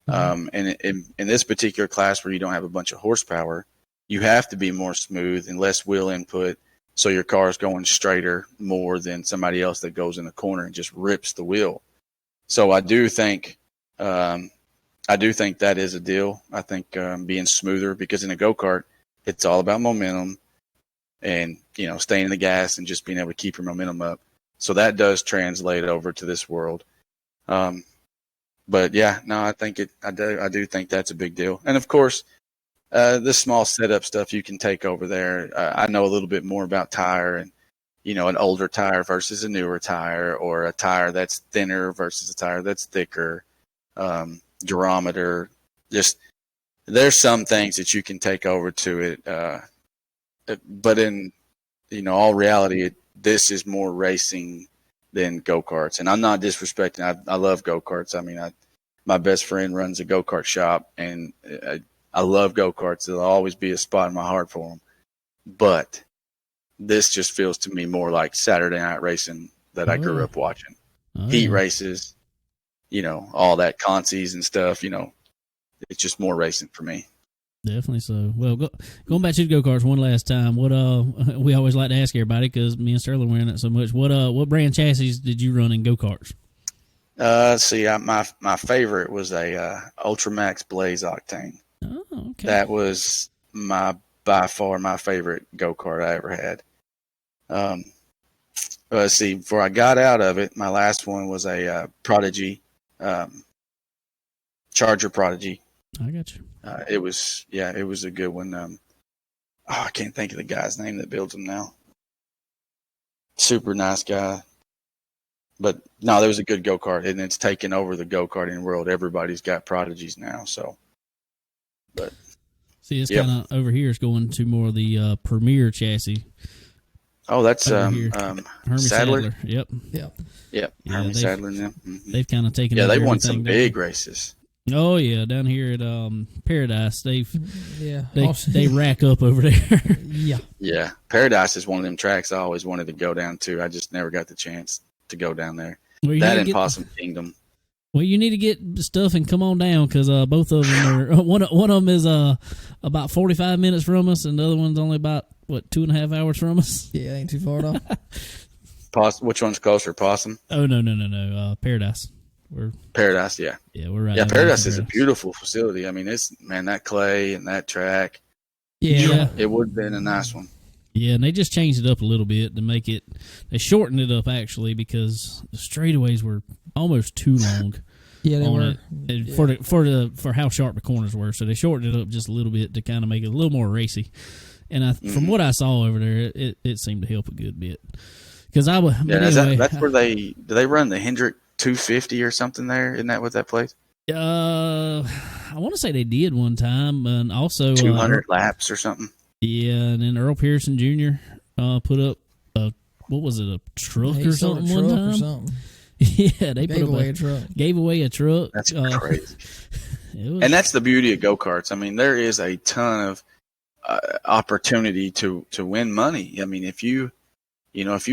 And in this particular class where you don't have a bunch of horsepower, you have to be more smooth and less wheel input, so your car is going straighter more than somebody else that goes in the corner and just rips the wheel. So I do think that is a deal. I think being smoother, because in a go-kart, it's all about momentum and, staying in the gas and just being able to keep your momentum up. So that does translate over to this world. But yeah, no, I think I do think that's a big deal. And of course, the small setup stuff you can take over there. I know a little bit more about tire and, an older tire versus a newer tire, or a tire that's thinner versus a tire that's thicker. Durometer, just there's some things that you can take over to it. But in, all reality, this is more racing than go-karts. And I'm not disrespecting. I love go-karts. I mean, my best friend runs a go-kart shop, and I love go-karts. There'll always be a spot in my heart for them. But this just feels to me more like Saturday night racing that I grew up watching. Heat races, all that consies and stuff, it's just more racing for me. Definitely so. Well, going back to the go-karts one last time, what we always like to ask everybody, because me and Sterling were in it so much, what brand chassis did you run in go-karts? My favorite was a Ultramax Blaze Octane. Oh, okay. That was by far my favorite go-kart I ever had. Let's see, before I got out of it, my last one was a Prodigy, Charger Prodigy. I got you. It was a good one. I can't think of the guy's name that builds them now. Super nice guy. But no, there was a good go-kart, and it's taken over the go-karting world. Everybody's got Prodigies now, so. But see, it's kind of over here. It's going to more of the Premier chassis. Oh, that's Hermie Sadler. Yep. Yeah, Hermie Sadler. Yeah. Mm-hmm. They've kind of taken. Yeah, they won some big races. Oh yeah, down here at Paradise, they rack up over there. Yeah. Paradise is one of them tracks I always wanted to go down to. I just never got the chance to go down there. Well, that and Possum Kingdom. Well, you need to get stuff and come on down, because both of them are one of them is about 45 minutes from us, and the other one's only about 2.5 hours from us. Yeah, ain't too far at all. Which one's closer, Possum? Oh no, Paradise. Paradise, yeah. Yeah, we're right. Yeah, Paradise is a beautiful facility. I mean, that clay and that track. Yeah. It would have been a nice one. Yeah, and they just changed it up a little bit to make it. They shortened it up actually, because the straightaways were almost too long. Yeah, they were. For how sharp the corners were, so they shortened it up just a little bit to kind of make it a little more racy. And from what I saw over there, it seemed to help a good bit. Because that's where do they run the Hendrick 250 or something there? Isn't that what that place? I want to say they did one time, and also 200 laps or something. Yeah, and then Earl Pearson Jr. Put up a truck or something one time. Yeah, they gave away a truck. That's crazy. And that's the beauty of go-karts. I mean, there is a ton of opportunity to win money. I mean, if you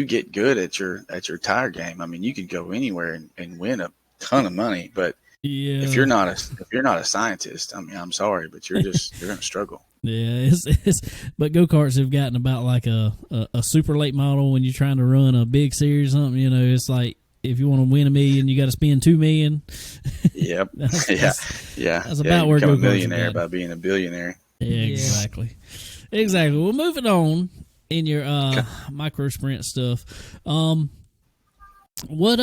get good at your tire game, I mean, you could go anywhere and win a ton of money. But if you're not a scientist, I mean, I'm sorry, but you're going to struggle. Yeah, but go-karts have gotten about like a super late model when you're trying to run a big series or something. It's like, if you want to win $1 million, you got to spend $2 million. Yep. That's about where you become go-karts a millionaire by being a billionaire. Yeah, exactly. Well, moving on in your micro sprint stuff. What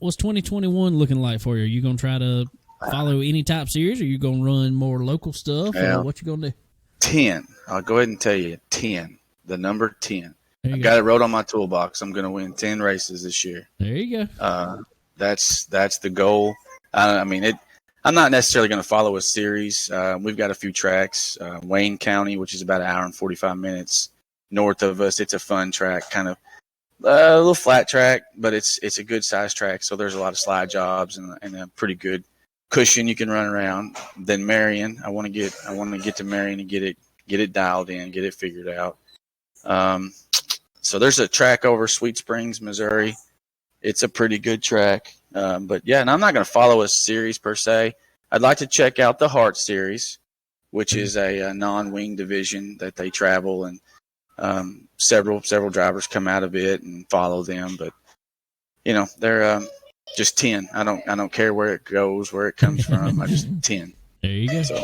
was 2021 looking like for you? Are you gonna try to follow any type series, or you gonna run more local stuff, Yeah. or what you gonna do? 10. I'll go ahead and tell you 10. The number 10. There I you got go. it wrote on my toolbox. I'm going to win 10 races this year. There you go. That's the goal. I mean, I'm not necessarily going to follow a series. We've got a few tracks. Wayne County, which is about an hour and 45 minutes north of us. It's a fun track, kind of a little flat track, but it's a good size track. So there's a lot of slide jobs and a pretty good cushion you can run around. Then Marion, I want to get to Marion and get it dialed in, get it figured out. So there's a track over Sweet Springs, Missouri. It's a pretty good track. But yeah, and I'm not going to follow a series per se. I'd like to check out the Hart Series, which is a non-wing division that they travel, and several drivers come out of it and follow them. But they're just 10. I don't care where it goes, where it comes from. I just 10. There you go. So,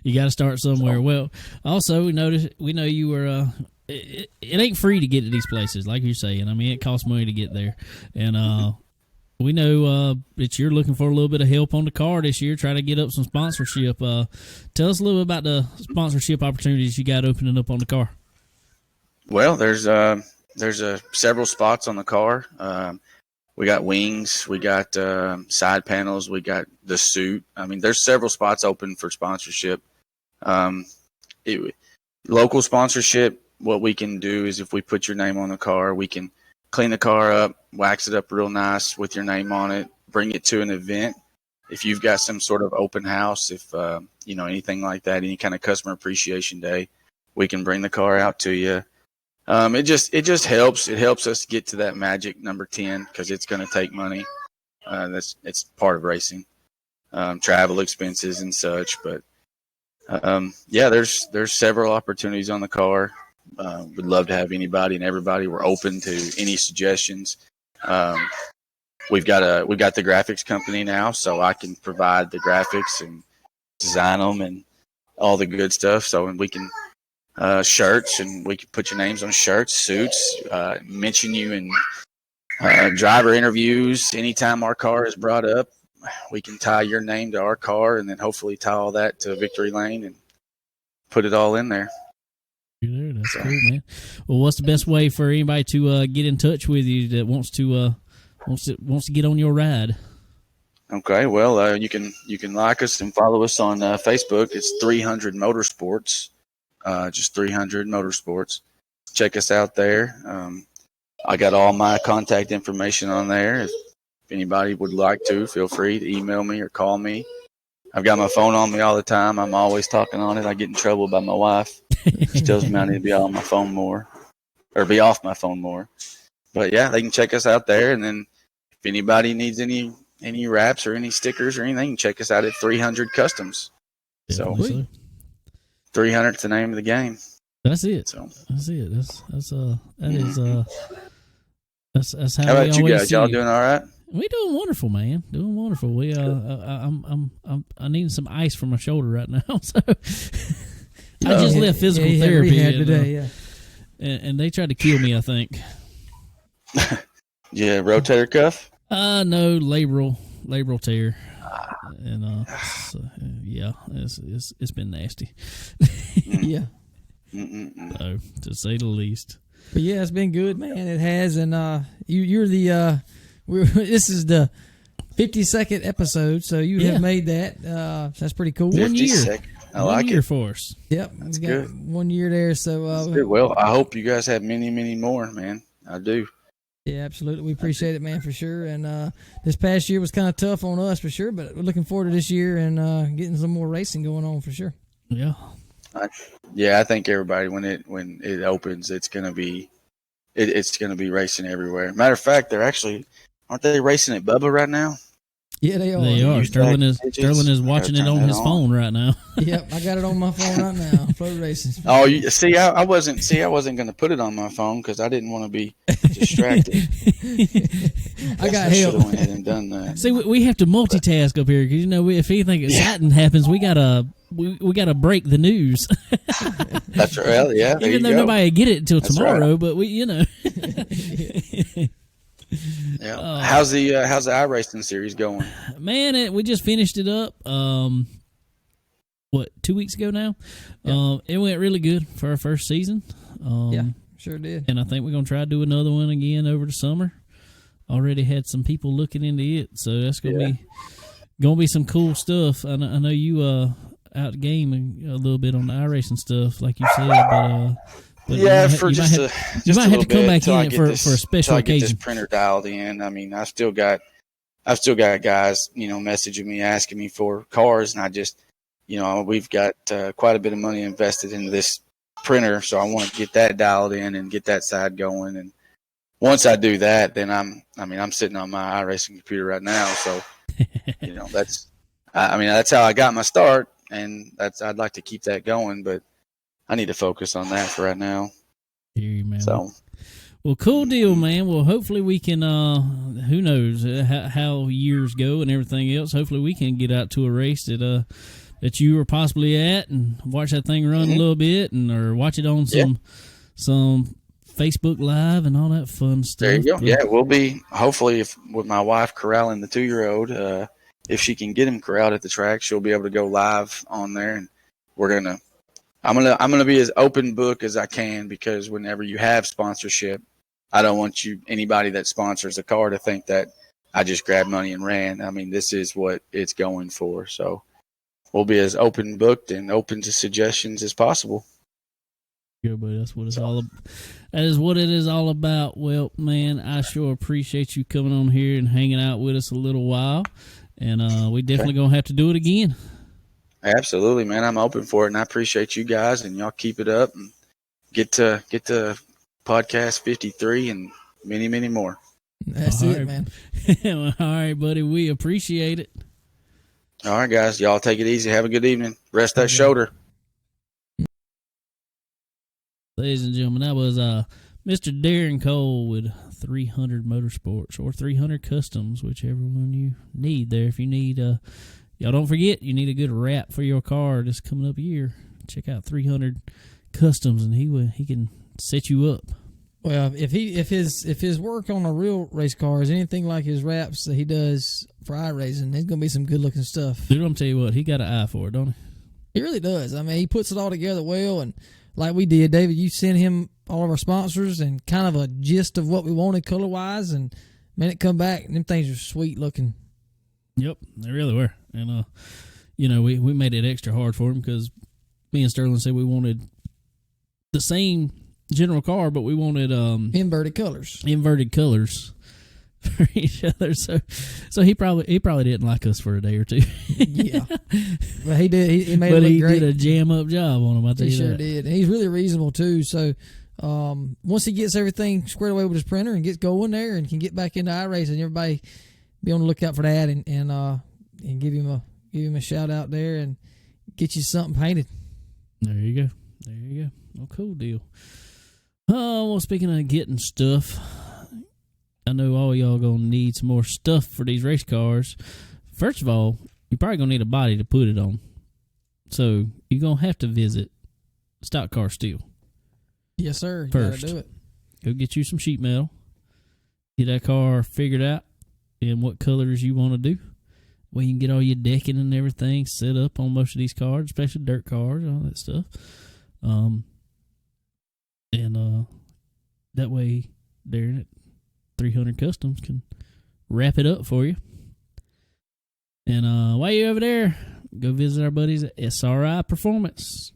you got to start somewhere. Well, also we know you were. It ain't free to get to these places, like you're saying. I mean, it costs money to get there, and we know that you're looking for a little bit of help on the car this year. Try to get up some sponsorship. Tell us a little bit about the sponsorship opportunities you got opening up on the car. well, there's several spots on the car. We got wings, we got side panels, we got the suit. I mean, there's several spots open for sponsorship. Local sponsorship, what we can do is if we put your name on the car, we can clean the car up, wax it up real nice with your name on it, bring it to an event. If you've got some sort of open house, if anything like that, any kind of customer appreciation day, we can bring the car out to you. It just helps. It helps us get to that magic number 10 because it's going to take money. It's part of racing, travel expenses and such. But there's several opportunities on the car. Would love to have anybody and everybody. We're open to any suggestions. We've got the graphics company now, so I can provide the graphics and design them and all the good stuff. So we can shirts, and we can put your names on shirts, suits, mention you in driver interviews. Anytime our car is brought up, we can tie your name to our car, and then hopefully tie all that to Victory Lane and put it all in there. There, that's cool, man. Well, what's the best way for anybody to get in touch with you that wants to get on your ride? Okay, well, you can like us and follow us on Facebook. It's 300 Motorsports, just 300 Motorsports. Check us out there. I got all my contact information on there. If anybody would like to, feel free to email me or call me. I've got my phone on me all the time. I'm always talking on it. I get in trouble by my wife. She tells me I need to be on my phone more, or be off my phone more. But yeah, they can check us out there. And then if anybody needs any wraps or any stickers or anything, check us out at 300 Customs. So 300 is the name of the game. That's it. So that's it. That's how. How about we you always guys? see Y'all you. doing all right? We doing wonderful, man. Doing wonderful. We I need some ice for my shoulder right now. So I just left physical therapy rehab and, today. and they tried to kill me, I think. Yeah, rotator cuff. No, labral tear, and it's been nasty. Yeah. So, to say the least. But yeah, it's been good, man. It has, and you're the this is the 52nd episode, so you have made that. That's pretty cool. 1 year. 52nd. I like 1 year it. for us. Yep, That's we got good. 1 year there. So That's good. Well, I hope you guys have many, many more, man. I do. yeah, absolutely. We appreciate it, man, for sure. And this past year was kind of tough on us, for sure. But we're looking forward to this year and getting some more racing going on, for sure. Yeah. I think everybody when it opens, it's gonna be racing everywhere. Matter of fact, aren't they racing at Bubba right now? Yeah, they are. They are. Use Sterling that is digits. watching it Gotta on turn his that phone right now. Yep, I got it on my phone right now. Flow racing. Oh, you see, I wasn't gonna put it on my phone because I didn't want to be distracted. I got should have help. went ahead and done that. See, we have to multitask up here because if anything exciting happens, we gotta break the news. That's right. Well, yeah. There Even though you go. nobody will get it until That's tomorrow, right. but we. Yeah, Yeah. How's the iRacing series going? Man, we just finished it up. 2 weeks ago now? Yeah. It went really good for our first season. Yeah, sure did. And I think we're gonna try to do another one again over the summer. Already had some people looking into it, so that's gonna be some cool stuff. I know you out game a little bit on the iRacing stuff, like you said, but yeah, you might have to come back in for a special I get occasion. this printer dialed in. I mean, I've still got guys, messaging me asking me for cars, and I just, we've got quite a bit of money invested into this printer, so I want to get that dialed in and get that side going. And once I do that, then I'm sitting on my iRacing computer right now, so that's how I got my start, and I'd like to keep that going, but I need to focus on that for right now. Hear you, man. So, well, cool deal, man. Well, hopefully we can. Who knows how years go and everything else. Hopefully we can get out to a race that you were possibly at and watch that thing run a little bit, or watch it on some Facebook Live and all that fun stuff. There you go. Yeah, we'll be hopefully with my wife corralling the 2-year-old. If she can get him corralled at the track, she'll be able to go live on there, and I'm gonna be as open book as I can, because whenever you have sponsorship, I don't want anybody that sponsors a car to think that I just grabbed money and ran. I mean, this is what it's going for. So we'll be as open booked and open to suggestions as possible. Yeah, buddy, that's what it's all about. That is what it is all about. Well, man, I sure appreciate you coming on here and hanging out with us a little while. And we definitely gonna have to do it again. Absolutely, man. I'm open for it, and I appreciate you guys, and y'all keep it up and get to podcast 53 and many, many more. That's it, man. All right, buddy. We appreciate it. All right, guys. Y'all take it easy. Have a good evening. Rest that shoulder. Ladies and gentlemen, that was Mr. Darren Cole with 300 Motorsports or 300 Customs, whichever one you need there. If you need, y'all don't forget, you need a good wrap for your car this coming up year. Check out 300 Customs, and he can set you up. Well, if his work on a real race car is anything like his wraps that he does for iRacing, there's gonna be some good looking stuff. Dude, I'm tell you what, he got an eye for it, don't he? He really does. I mean, he puts it all together well, and like we did, David, you sent him all of our sponsors and kind of a gist of what we wanted color wise, and man, it come back and them things are sweet looking. Yep, they really were. And we made it extra hard for him because me and Sterling said we wanted the same general car, but we wanted inverted colors for each other. So he probably didn't like us for a day or two. Yeah, but he did. He made but it look he great. did a jam up job on him. I tell you He sure that. did. And he's really reasonable too. So once he gets everything squared away with his printer and gets going there and can get back into iRacing, everybody be on the lookout for that and give him a shout out there and get you something painted. There you go. Well, cool deal. Oh, well, speaking of getting stuff, I know all y'all gonna need some more stuff for these race cars. First of all, you're probably gonna need a body to put it on. So you're gonna have to visit Stock Car Steel. Yes, sir. You First, gotta do it. Go get you some sheet metal. Get that car figured out and what colors you want to do. Well, you can get all your decking and everything set up on most of these cars, especially dirt cars, all that stuff. And that way, Darren at 300 Customs can wrap it up for you. And while you're over there, go visit our buddies at SRI Performance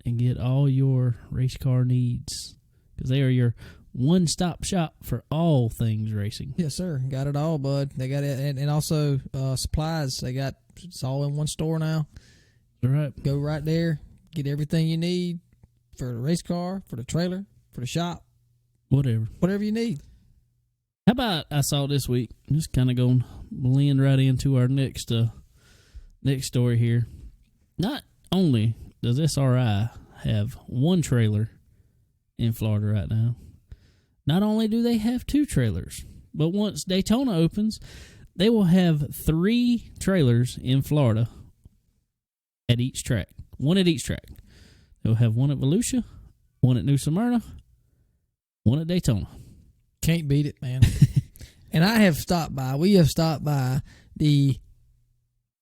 and get all your race car needs, because they are your one-stop shop for all things racing. Yes, sir. Got it all, bud. They got it, and also supplies. It's all in one store now. All right. Go right there, get everything you need for the race car, for the trailer, for the shop, whatever you need. How about I saw this week? Just kind of going to blend right into our next story here. Not only does SRI have one trailer in Florida right now, not only do they have 2 trailers, but once Daytona opens, they will have 3 trailers in Florida at each track. One at each track. They'll have one at Volusia, one at New Smyrna, one at Daytona. Can't beat it, man. And I have stopped by. We have stopped by the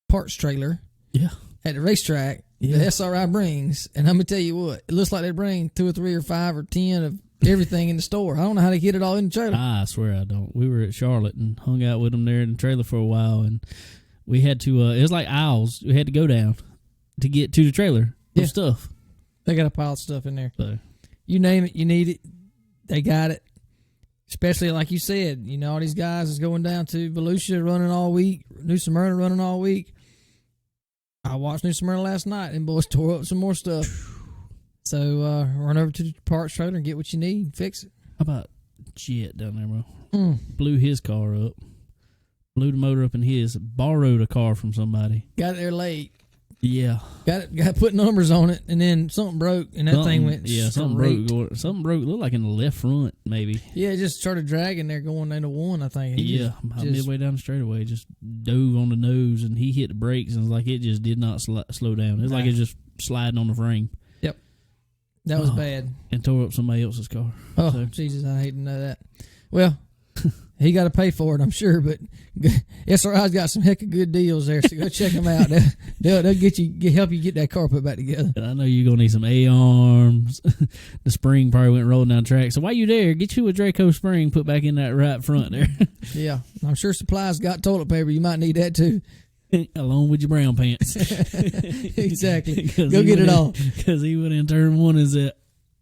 parts trailer. Yeah. At the racetrack. Yeah. The SRI brings, and I'm gonna tell you what, it looks like they bring 2 or 3 or 5 or 10 of everything in the store. I don't know how they get it all in the trailer. I swear I don't. We were at Charlotte and hung out with them there in the trailer for a while, and we had to. It was like aisles. We had to go down to get to the trailer of stuff. They got a pile of stuff in there. So You name it, you need it. They got it. Especially like you said, all these guys is going down to Volusia running all week, New Smyrna running all week. I watched New Smyrna last night, and boys tore up some more stuff. So run over to the parts trailer and get what you need, fix it. how about Jet down there, bro? Blew his car up. Blew the motor up in his. Borrowed a car from somebody. Got it there late. Yeah. Got put numbers on it, and then something broke, and that thing went something broke. Something broke. Looked like in the left front, maybe. Yeah, it just started dragging there, going into one, I think. About midway down the straightaway, just dove on the nose, and he hit the brakes, and it was like it just did not slow down. It was like it was just sliding on the frame. Yep. That was bad. And tore up somebody else's car. Oh, so. Jesus, I hate to know that. Well, he got to pay for it, I'm sure, but SRI's got some heck of good deals there, so go check them out. They'll help you get that car put back together. And I know you're going to need some A-arms. The spring probably went rolling down the track. So while you there, get you a Draco spring put back in that right front there. Yeah, I'm sure Supplies got toilet paper. You might need that too. Along with your brown pants. Exactly. Go get it all. Because he went in turn 1 and said,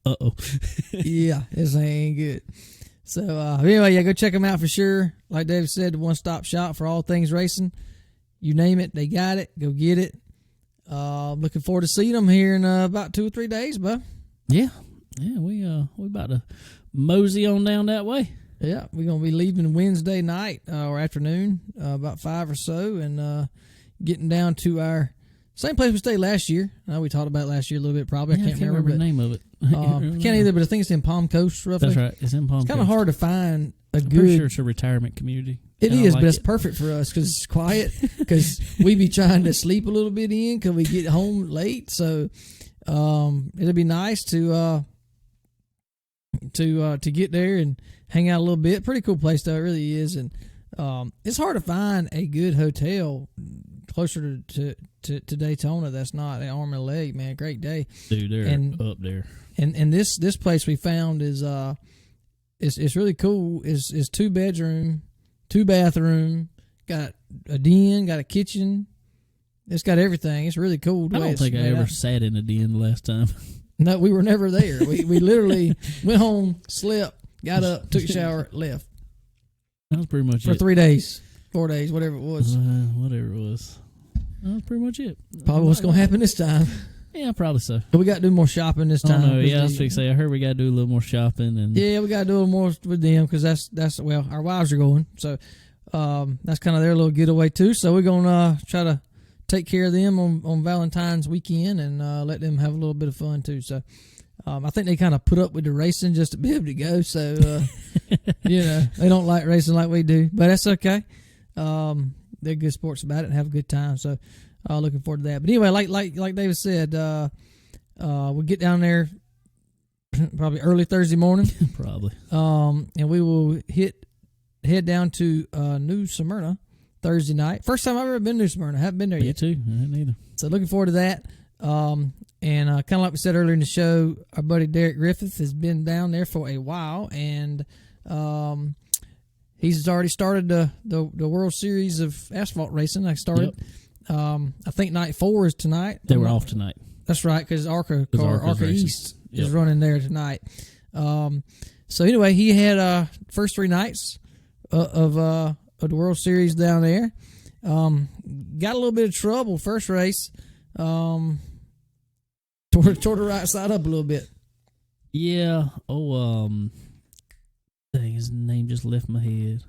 uh-oh. Yeah, this ain't good. So, anyway, yeah, go check them out for sure. Like David said, the one-stop shop for all things racing. You name it, they got it. Go get it. Looking forward to seeing them here in about 2 or 3 days, bud. Yeah. Yeah, we about to mosey on down that way. Yeah, we're going to be leaving Wednesday night or afternoon, about 5 or so, and getting down to our same place we stayed last year. I know we talked about it last year a little bit, probably. Yeah, I can't remember the name of it. Can't either, but I think it's in Palm Coast, roughly. That's right. It's in Palm Coast. It's kind of hard to find I'm pretty sure it's a retirement community. It is, but it's perfect for us because it's quiet. Because we be trying to sleep a little bit in because we get home late. So it'll be nice to get there and hang out a little bit. Pretty cool place though, it really is. And it's hard to find a good hotel closer to Daytona that's not an arm and a leg, man. Great day, dude. They're up there. And this place we found is it's really cool. It's 2-bedroom, 2-bathroom, got a den, got a kitchen. It's got everything. It's really cool. I don't think I ever sat in a den the last time. No, we were never there. We literally went home, slept, got up, took a shower, left. That was pretty much for it. 3 days, 4 days, whatever it was. Whatever it was. That was pretty much it. Probably what's going to happen this time. Yeah, probably so. But we got to do more shopping this time. Oh, no, yeah, I was fixing to say, I heard we got to do a little more shopping. And yeah, we got to do a little more with them because that's well, our wives are going. So that's kind of their little getaway too. So we're going to try to take care of them on Valentine's weekend and let them have a little bit of fun too. So I think they kind of put up with the racing just to be able to go. So, they don't like racing like we do, but that's okay. They're good sports about it and have a good time. So looking forward to that. But anyway, like David said, we'll get down there probably early Thursday morning. Probably. And we will head down to New Smyrna Thursday night. First time I've ever been to New Smyrna. Haven't been there yet. Me too. I haven't either. So looking forward to that. And kind of like we said earlier in the show, our buddy Derek Griffith has been down there for a while, and he's already started the World Series of asphalt racing. I started. Yep. I think night 4 is tonight. They were off tonight. That's right, because Arca East is Yep. running there tonight. So anyway, he had first 3 nights of the World Series down there. Got a little bit of trouble first race. Tore the right side up a little bit. Yeah. Dang, his name just left my head.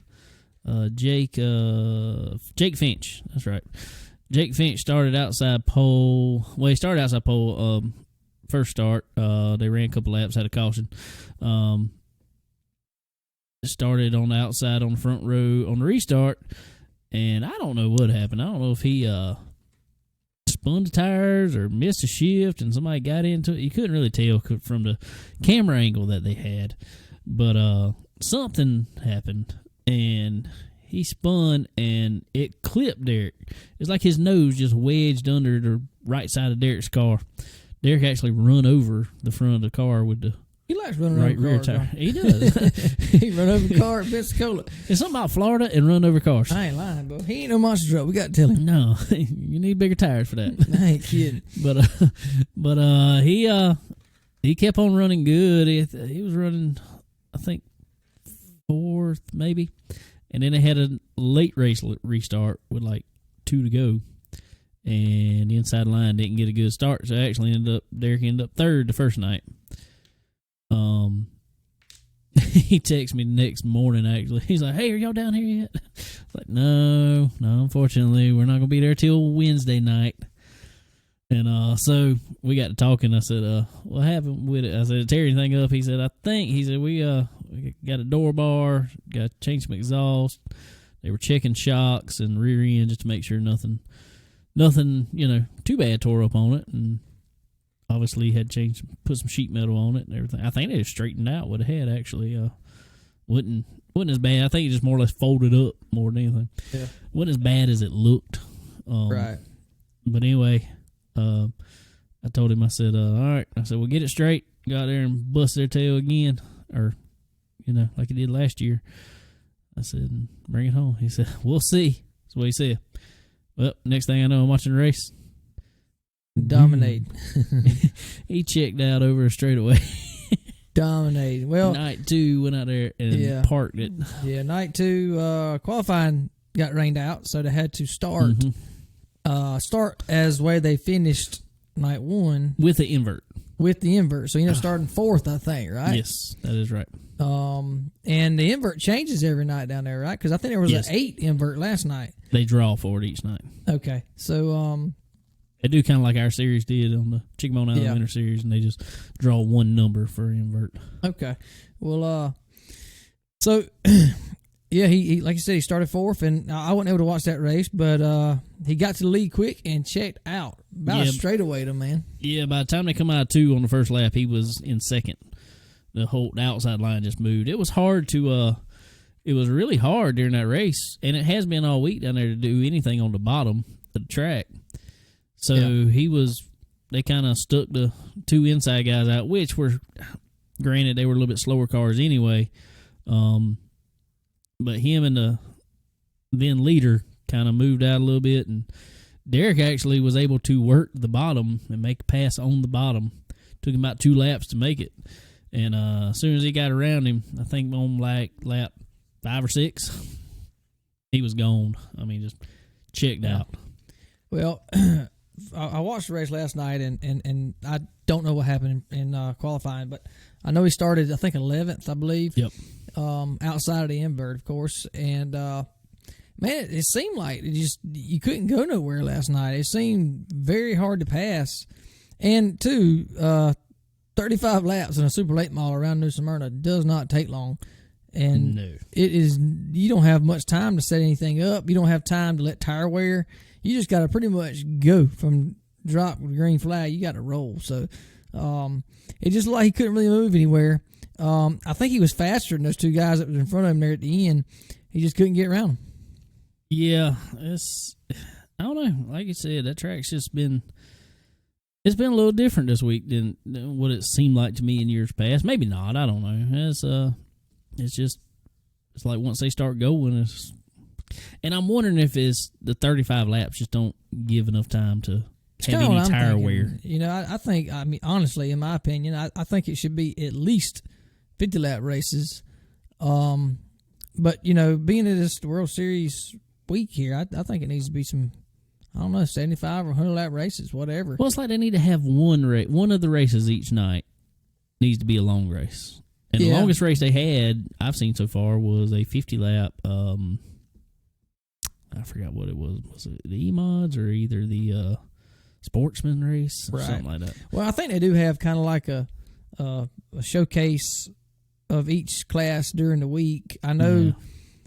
Jake Finch. That's right. Jake Finch started outside pole. Well, he started outside pole first start. They ran a couple laps, had a caution. Started on the outside on the front row on the restart, and I don't know what happened. I don't know if he spun the tires or missed a shift and somebody got into it. You couldn't really tell from the camera angle that they had, but something happened and he spun and it clipped Derek. It's like his nose just wedged under the right side of Derek's car. Derek actually run over the front of the car with the He likes running right over rear cars. tire. He does. He run over a car at Pensacola. It's something about Florida and run over cars. I ain't lying, bro. He ain't no monster truck. We got to tell him. No, you need bigger tires for that. I ain't kidding. But he kept on running good. He was running, I think, fourth maybe, and then they had a late race restart with like 2 to go, and the inside line didn't get a good start, so actually Derek ended up third the first night. He texted me the next morning. Actually, he's like, "Hey, are y'all down here yet?" I was like, "No, unfortunately, we're not gonna be there till Wednesday night." And so we got to talking. I said, "What happened with it?" I said, "Tear anything up?" He said, He said, "We got a door bar, got to change some exhaust. They were checking shocks and rear end just to make sure nothing, too bad tore up on it, and." Obviously, had changed, put some sheet metal on it and everything. I think they just straightened out what it had. Actually, wasn't as bad. I think it just more or less folded up more than anything. Yeah, wasn't as bad as it looked. right. But anyway, I told him. I said, "All right." I said, "We'll get it straight." Go out there and bust their tail again, or like he did last year. I said, "Bring it home." He said, "We'll see." That's what he said. Well, next thing I know, I'm watching the race. Dominate. He checked out over a straightaway. Dominate. Well, night 2 went out there and parked it. Yeah, night 2 qualifying got rained out, so they had to start as way they finished night 1 with the invert. With the invert, so starting 4th, I think, right? Yes, that is right. And the invert changes every night down there, right? Because I think there was an 8 invert last night. They draw for it each night. Okay, so they do kind of like our series did on the Chicken Bone Alley Winter Series, and they just draw one number for invert. Okay. Well, so, yeah, he like you said, he started 4th, and I wasn't able to watch that race, but he got to the lead quick and checked out. About a straightaway to man. Yeah, by the time they come out of 2 on the first lap, he was in second. The outside line just moved. It was hard to, it was really hard during that race, and it has been all week down there to do anything on the bottom of the track. So they kind of stuck the 2 inside guys out, which were, granted, they were a little bit slower cars anyway. But him and the then leader kind of moved out a little bit, and Derek actually was able to work the bottom and make a pass on the bottom. Took him about 2 laps to make it. And as soon as he got around him, I think on like lap 5 or 6, he was gone. I mean, just checked out. Well, I watched the race last night, and I don't know what happened in qualifying, but I know he started, I think, 11th, I believe. Yep. Outside of the invert, of course. And, man, it seemed like you couldn't go nowhere last night. It seemed very hard to pass. And, 35 laps in a super late model around New Smyrna does not take long. And you don't have much time to set anything up. You don't have time to let tire wear. You just got to pretty much go from drop with green flag. You got to roll. So it just looked like he couldn't really move anywhere. I think he was faster than those 2 guys that was in front of him there at the end. He just couldn't get around them. Yeah, I don't know. Like you said, that track's just been a little different this week than what it seemed like to me in years past. Maybe not. I don't know. It's like once they start going, and I'm wondering if it's the 35 laps just don't give enough time to have any tire wear. I think, honestly, in my opinion, I think it should be at least 50 lap races. But, being in this World Series week here, I think it needs to be some, 75 or 100 lap races, whatever. Well, it's like they need to have one of the races each night needs to be a long race. And the longest race they had, I've seen so far, was a 50 lap, I forgot what it was. Was it the E-Mods or either the Sportsman race or something like that? Well, I think they do have kind of like a showcase of each class during the week. I know,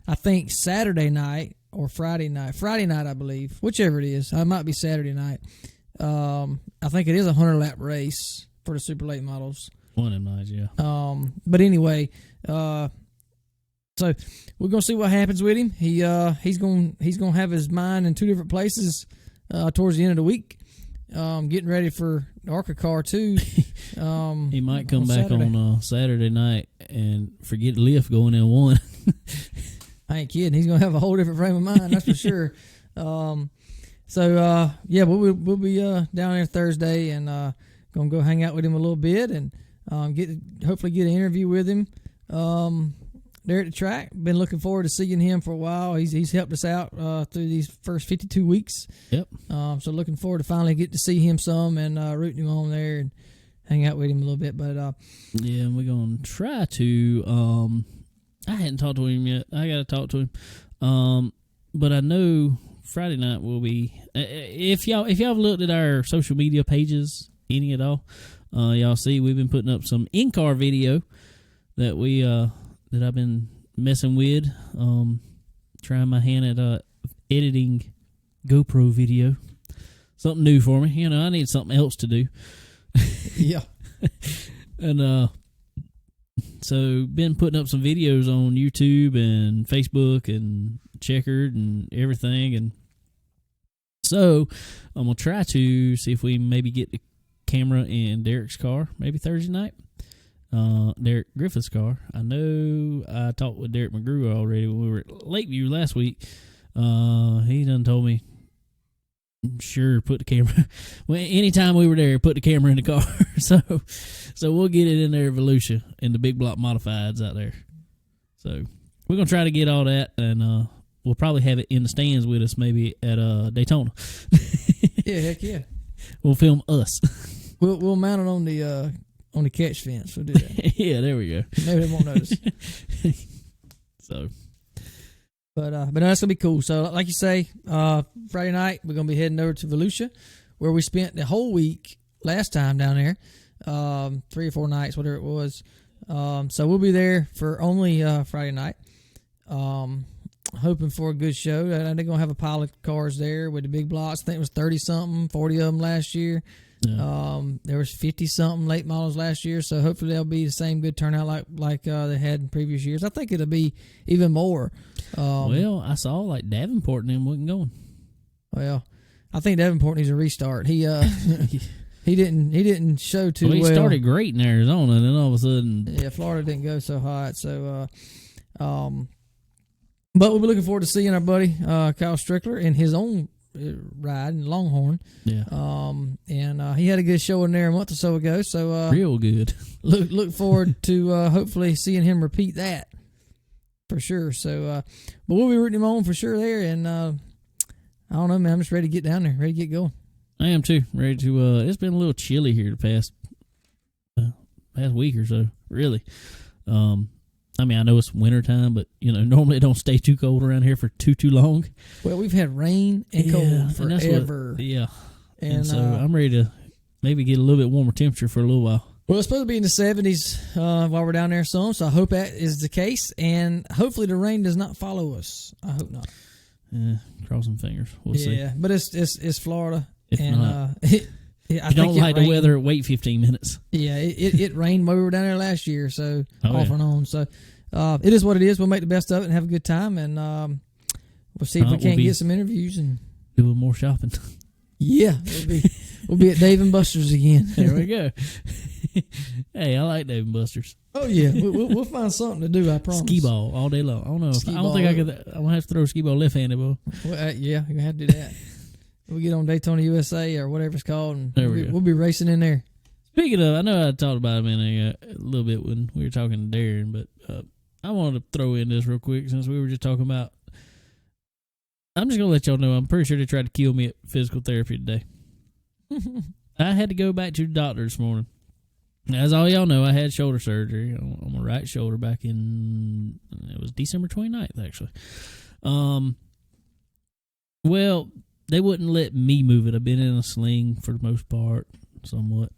I think Saturday night or Friday night, I believe, whichever it is. It might be Saturday night. I think it is a 100 lap race for the super late models. One of them nights, yeah. But anyway, So we're gonna see what happens with him. He's gonna have his mind in two different places towards the end of the week. Getting ready for ARCA car too. He might come on back Saturday. on Saturday night and forget lift going in one. I ain't kidding. He's gonna have a whole different frame of mind. That's for sure. Yeah, we'll be down there Thursday and gonna go hang out with him a little bit and hopefully get an interview with him there at the track. Been looking forward to seeing him for a while. He's helped us out through these first 52 weeks. Yep. So looking forward to finally get to see him some and rooting him on there and hang out with him a little bit. But yeah, and we're gonna try to. I hadn't talked to him yet. I gotta talk to him. But I know Friday night will be. If y'all have looked at our social media pages, any at all, y'all see we've been putting up some in-car video that that I've been messing with. Trying my hand at editing GoPro video. Something new for me. I need something else to do. yeah. And so been putting up some videos on YouTube and Facebook and Checkered and everything, and so I'm gonna try to see if we maybe get the camera in Derek's car maybe Thursday night. Derek Griffith's car. I know I talked with Derek McGrew already when we were at Lakeview last week. He done told me, sure, put the camera. Well, anytime we were there, put the camera in the car. so we'll get it in there, Volusia, in the big block modifieds out there. So we're gonna try to get all that, and we'll probably have it in the stands with us, maybe at Daytona. Yeah, heck yeah. We'll film us. We'll mount it on the catch fence. We'll do that. Yeah, there we go. Maybe they won't notice. So. But no, that's gonna be cool. So, like you say, Friday night we're gonna be heading over to Volusia, where we spent the whole week last time down there, 3 or 4 nights, whatever it was. So we'll be there for only Friday night. Hoping for a good show. They're gonna have a pile of cars there with the big blocks. I think it was 30 something, 40 of them last year. Yeah. There was 50 something late models last year, so hopefully they'll be the same good turnout like they had in previous years. I think it'll be even more. Well, I saw like Davenport and them wasn't going. Well, I think Davenport needs a restart. He he didn't show too well. He started great in Arizona, and then all of a sudden, Yeah, Florida didn't go so hot. So, but we'll be looking forward to seeing our buddy Kyle Strickler in his own ride in Longhorn. yeah, And he had a good show in there a month or so ago. So real good. look forward to hopefully seeing him repeat that for sure. So, but we'll be rooting him on for sure there. And I don't know, man. I'm just ready to get down there, ready to get going. I am too. Ready to. It's been a little chilly here the past week or so. Really. I mean, I know it's wintertime, but normally it don't stay too cold around here for too long. Well, we've had rain and cold and forever. And so I'm ready to maybe get a little bit warmer temperature for a little while. Well, it's supposed to be in the 70s while we're down there some, so I hope that is the case, and hopefully the rain does not follow us. I hope not. Crossing fingers. We'll see. Yeah, but it's Florida. If and, not, if you you don't like the weather, wait 15 minutes. Yeah, it rained while we were down there last year, so Oh, off yeah. and on. So it is what it is. We'll make the best of it and have a good time, and we'll see if we We'll can't be- get some interviews. And Doing more shopping. yeah, we'll be at Dave and Buster's again. There we go. Hey, I like Dave and Buster's. Oh yeah, we'll find something to do. I promise. Skee ball all day long. I don't know. I Skee don't think I ball. could. I'm gonna have to throw a skee ball left-handed, bro. Well, yeah, you're gonna have to do that. We'll get on Daytona USA or whatever it's called, and There we go. we'll be racing in there. Speaking of, I know I talked about him in a little bit when we were talking to Darren, but I wanted to throw in this real quick since we were just talking about. I'm just gonna let y'all know I'm pretty sure they tried to kill me at physical therapy today. I had to go back to the doctor this morning. As all y'all know, I had shoulder surgery on my right shoulder back in, it was December 29th, actually. Well, they wouldn't let me move it. I've been in a sling for the most part, somewhat.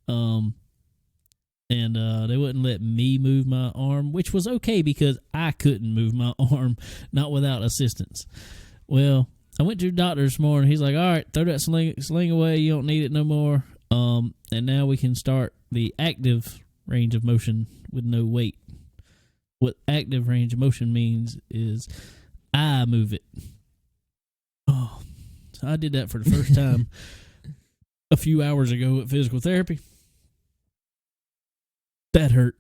And they wouldn't let me move my arm, which was okay because I couldn't move my arm, not without assistance. Well, I went to the doctor this morning. He's like, all right, throw that sling away. You don't need it no more. And now we can start the active range of motion with no weight. what active range of motion means is I move it. Oh, so I did that for the first time a few hours ago at physical therapy. That hurt.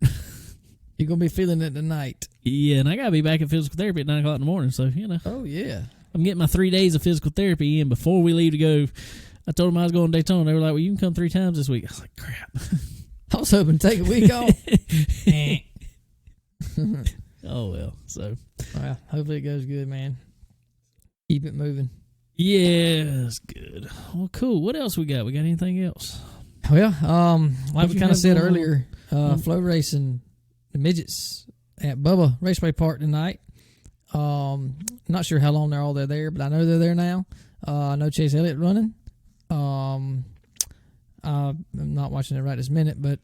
You're going to be feeling it tonight. Yeah, and I got to be back at physical therapy at 9 o'clock in the morning. So, Oh, yeah. I'm getting my 3 days of physical therapy in before we leave to go. I told them I was going to Daytona. They were like, well, you can come 3 times this week. I was like, crap. I was hoping to take a week off. Oh, well. So, Well, hopefully it goes good, man. Keep it moving. yeah, that's good. Well, cool. What else we got? We got anything else? Well, like What we you kind of have said going on? earlier, flow racing the midgets at Bubba Raceway Park tonight. Not sure how long they're all there, but I know they're there now. I know Chase Elliott running. I'm not watching it right this minute, but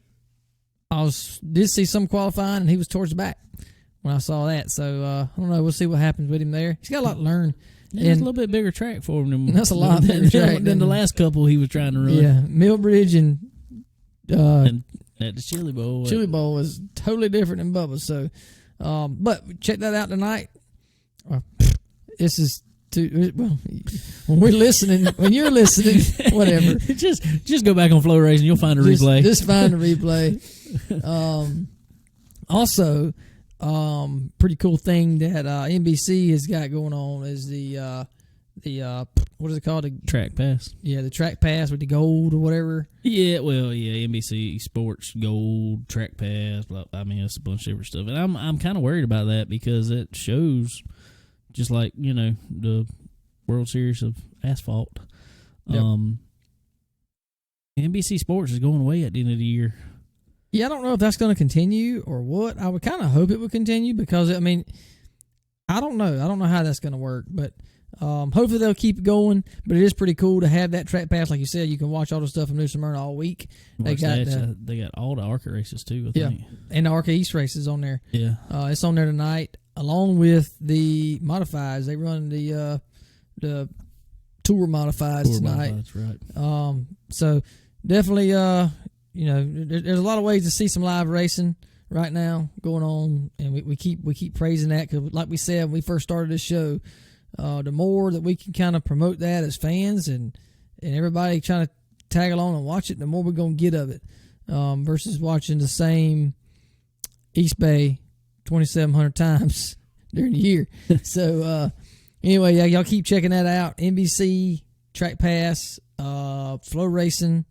did see some qualifying, and he was towards the back when I saw that. So I don't know. We'll see what happens with him there. He's got a lot to learn. Yeah, it's a little bit bigger track for him than, That's a lot bigger track than than- the last couple he was trying to run. Yeah, Millbridge and At the Chili Bowl. Chili Bowl was totally different than Bubba's. So, but check that out tonight. This is well, when we're listening, when you're listening, whatever. just go back on Flow Racing. You'll find a replay. Just find a replay. Also, pretty cool thing that NBC has got going on is the what is it called? Track pass. The track pass with the gold or whatever. Yeah, well, yeah, NBC Sports Gold Track Pass. Blah, I mean, it's a bunch of different stuff, and I'm kind of worried about that because it shows, just like the World Series of Asphalt. Yep. NBC Sports is going away at the end of the year. Yeah, I don't know if that's going to continue or what. I would kind of hope it would continue because I mean, I don't know. I don't know how that's going to work, but. Hopefully they'll keep going, but it is pretty cool to have that track pass. Like you said, you can watch all the stuff from New Smyrna all week. They They got all the ARCA races too. I think. And the ARCA East races on there. Yeah, it's on there tonight, along with the modifieds. They run the tour modifieds tonight. That's right. So definitely, there's a lot of ways to see some live racing right now going on, and we keep praising that because, like we said when we first started this show. The more that we can kind of promote that as fans and everybody trying to tag along and watch it, the more we're going to get of it versus watching the same East Bay 2,700 times during the year. So, anyway, yeah, y'all keep checking that out. NBC, Track Pass, Flow Racing,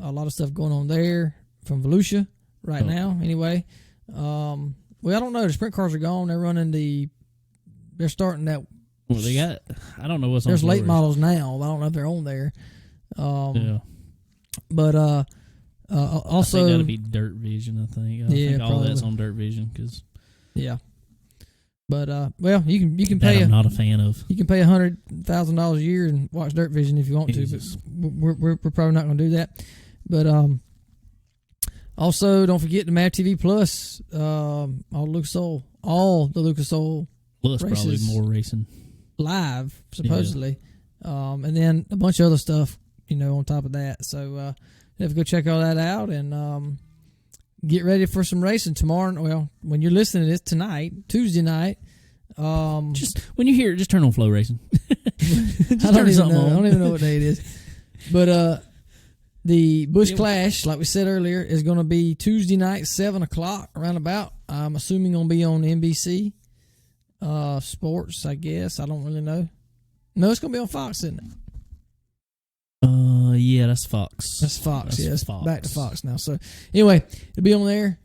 a lot of stuff going on there from Volusia right now, anyway. Well, I don't know. The sprint cars are gone. They're starting that. Well, they got. I don't know what's on. There's late Flores. models now. I don't know if they're on there. Yeah. But I also think that'll be Dirt Vision. I think. I think all that's on Dirt Vision because. Yeah. But well, you can that pay. I'm not a fan of. You can pay $100,000 a year and watch Dirt Vision if you want Jesus. to. But we're probably not going to do that. But also don't forget the Mav TV Plus. All the Lucas Oil Plus probably races. more racing. Live supposedly, and then a bunch of other stuff, on top of that. So you have to go check all that out and get ready for some racing tomorrow. Well, when you're listening to this tonight, Tuesday night. Just when you hear it, just turn on Flow Racing. Just I don't turn something on. I don't even know what day it is, but the Busch Clash, like we said earlier, is going to be Tuesday night, 7:00 around about. I'm assuming going to be on NBC. Sports, I guess. I don't really know. No, it's gonna be on Fox, isn't it? Yeah, that's Fox. That's Fox. That's Fox. Back to Fox now. So anyway, it'll be on there.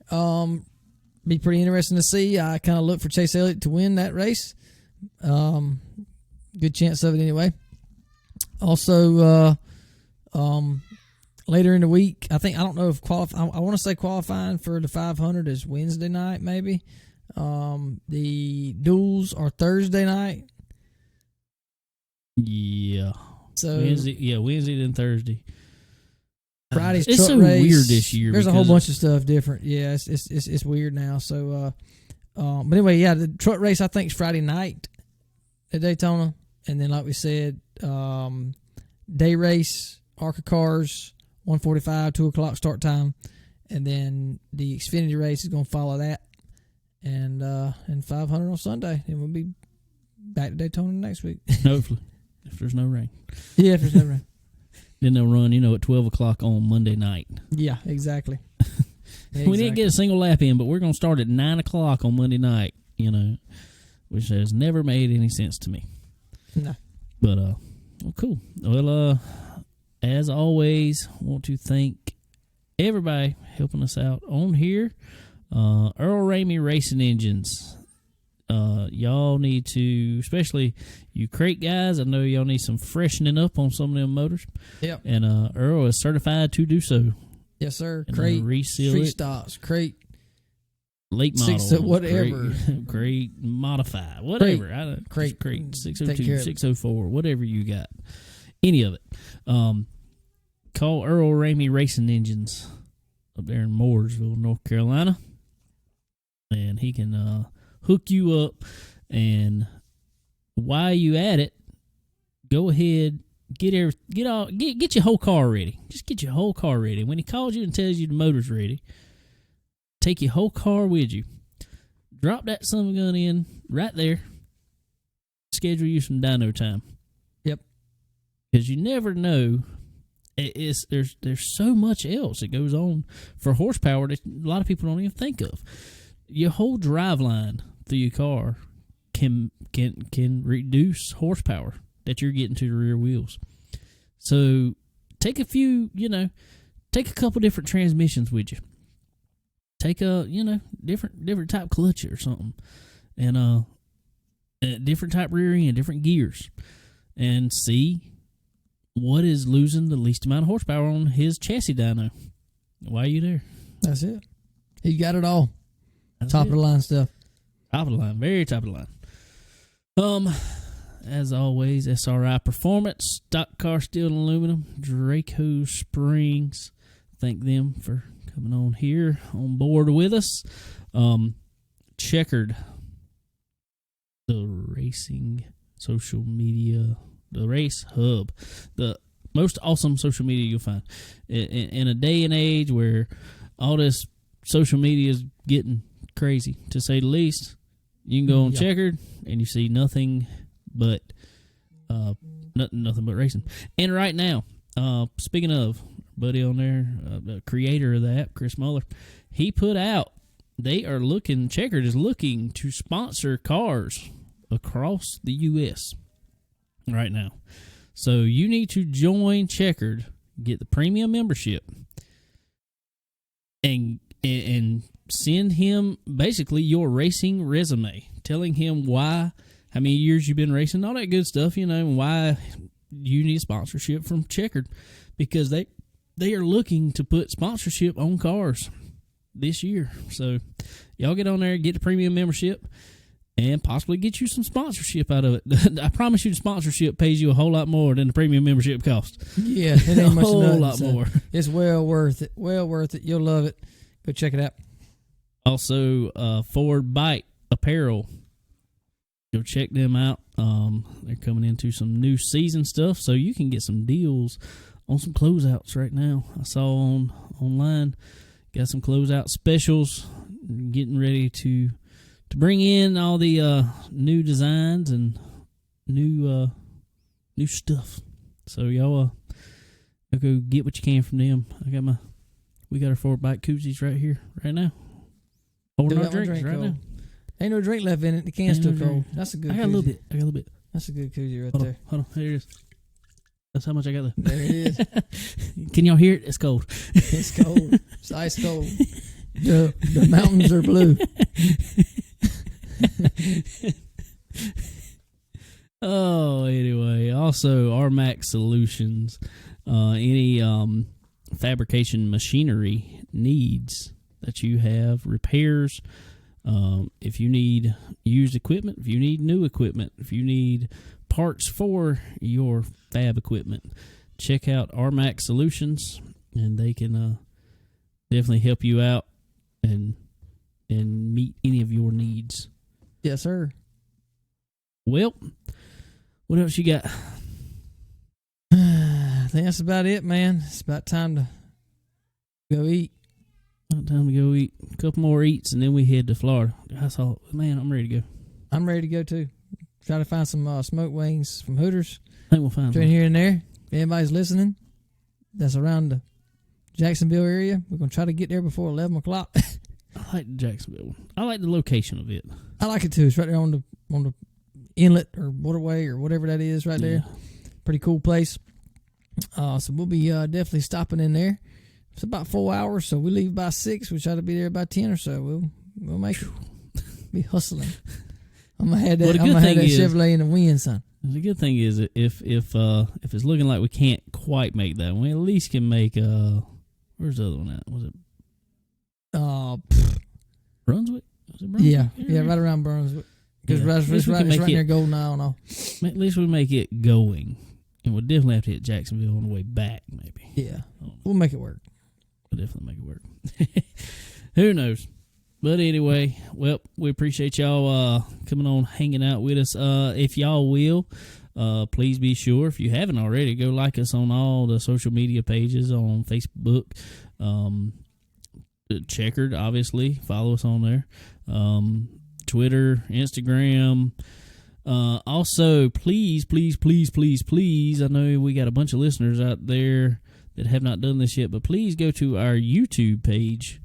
Be pretty interesting to see. I kind of look for Chase Elliott to win that race. Good chance of it anyway. Also, later in the week, I don't know if I want to say qualifying for the 500 is Wednesday night, maybe. The duels are Thursday night. Yeah. So Wednesday then Thursday. Friday's it's truck so race. weird this year. There's a whole bunch of stuff different. Yeah, it's weird now. So, but anyway, yeah, the truck race I think is Friday night at Daytona, and then like we said, day race, ARCA cars, 1:45, 2:00 start time, and then the Xfinity race is going to follow that. and 500 on Sunday, and we'll be back to Daytona next week. Hopefully, if there's no rain. Yeah, if there's no rain. Then they'll run, at 12 o'clock on Monday night. Yeah, exactly. We didn't get a single lap in, but we're going to start at 9 o'clock on Monday night, which has never made any sense to me. No. But, well, cool. Well, as always, want to thank everybody helping us out on here. Earl Ramey Racing Engines. Y'all need to, especially you crate guys, I know y'all need some freshening up on some of them motors. Yep. And Earl is certified to do so. Yes, sir. And Crate, reseal street it. stocks, crate, Late model, whatever. Crate modify, whatever. Crate, crate, take 602, care of it. 604, whatever you got. Any of it. Call Earl Ramey Racing Engines up there in Mooresville, North Carolina. And he can hook you up. And while you at it, go ahead, get your whole car ready. Just get your whole car ready. When he calls you and tells you the motor's ready, take your whole car with you. Drop that son of a gun in right there. Schedule you some dyno time. Yep. Because you never know. There's so much else that goes on for horsepower that a lot of people don't even think of. Your whole drive line through your car can reduce horsepower that you're getting to the rear wheels. So take a couple different transmissions with you. Take a different type clutch or something, and a different type rear end, different gears, and see what is losing the least amount of horsepower on his chassis dyno. Why are you there? That's it. He got it all. That's Top it. of the line stuff. Top of the line, very top of the line. As always, SRI Performance, Stock Car Steel and Aluminum, Draco Springs. Thank them for coming on here on board with us. Checkered, the racing social media, the race hub, the most awesome social media you'll find. In a day and age where all this social media is getting crazy, to say the least, you can go on Checkered and you see nothing but nothing but racing. And right now, speaking of buddy on there, the creator of the app, Chris Muller, he put out, Checkered is looking to sponsor cars across the U.S. right now. So you need to join Checkered, get the premium membership, and send him basically your racing resume, telling him how many years you've been racing, all that good stuff, and why you need sponsorship from Checkered, because they are looking to put sponsorship on cars this year. So y'all get on there, get the premium membership, and possibly get you some sponsorship out of it. I promise you the sponsorship pays you a whole lot more than the premium membership costs. Yeah, it ain't much a whole nothing, lot more. It's well worth it. Well worth it. You'll love it. Go check it out. Also, Ford Bite Apparel. Go check them out. They're coming into some new season stuff, so you can get some deals on some closeouts right now. I saw online, got some closeout specials, getting ready to bring in all the new designs and new stuff. So y'all go get what you can from them. We got our Ford Bike koozies right here, right now. Holding our drinks right now. Ain't no drink left in it. The can's still cold. That's a good. I got a little bit. That's a good koozie right Hold there. on. Here it is. That's how much I got left. There it is. Can y'all hear it? It's cold. It's cold. It's ice cold. The mountains are blue. Anyway. Also, RMAX Solutions. Any fabrication machinery needs that you have, repairs, if you need used equipment, if you need new equipment, if you need parts for your fab equipment, check out RMAX Solutions, and they can definitely help you out and meet any of your needs. Yes, sir. Well, what else you got? I think that's about it, man. It's about time to go eat. Time to go eat a couple more eats, and then we head to Florida. I thought, man, I'm ready to go. I'm ready to go too. Try to find some smoked wings from Hooters. I think we'll find Between one. here and there. If anybody's listening, that's around the Jacksonville area. We're gonna try to get there before 11 o'clock. I like the Jacksonville one. I like the location of it. I like it too. It's right there on the inlet or waterway or whatever that is right there. Pretty cool place. So we'll be definitely stopping in there. It's about 4 hours, so we leave by 6. We try to be there by 10 or so. We'll make it. Be hustling. I'm gonna have that. Well, I'm gonna have that Chevrolet in the wind, son. The good thing is if it's looking like we can't quite make that, we at least can make where's the other one at? Was it Brunswick? Was it Brunswick? Yeah, right around Brunswick. Because it's right near Golden Isle and all. At least we make it going, and we'll definitely have to hit Jacksonville on the way back. Maybe. Yeah, we'll make it work. We'll definitely make it work. Who knows? But anyway, well, we appreciate y'all coming on, hanging out with us. If y'all will, please be sure, if you haven't already, go like us on all the social media pages on Facebook. Checkered, obviously. Follow us on there. Twitter, Instagram. Also, please, I know we got a bunch of listeners out there that have not done this yet, but please go to our YouTube page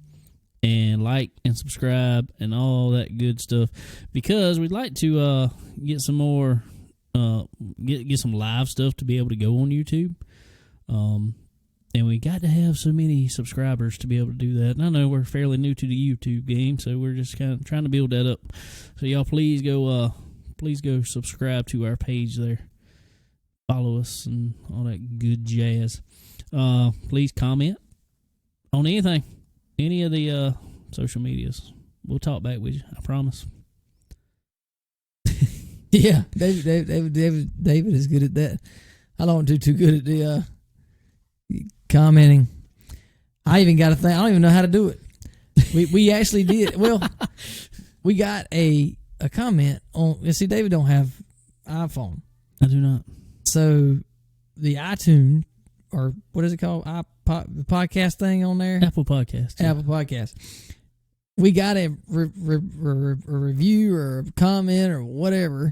and like and subscribe and all that good stuff, because we'd like to get some more get some live stuff to be able to go on YouTube. And we got to have so many subscribers to be able to do that. And I know we're fairly new to the YouTube game, so we're just kind of trying to build that up. So y'all please go subscribe to our page there. Follow us and all that good jazz. Please comment on anything. Any of the social medias. We'll talk back with you, I promise. Yeah, David is good at that. I don't do too good at the commenting. I even got a thing. I don't even know how to do it. We actually did. Well, we got a comment on. You see, David don't have iPhone. I do not. So the iTunes, or what is it called? The podcast thing on there? Apple Podcast. Yeah. Apple Podcast. We got a review or a comment or whatever.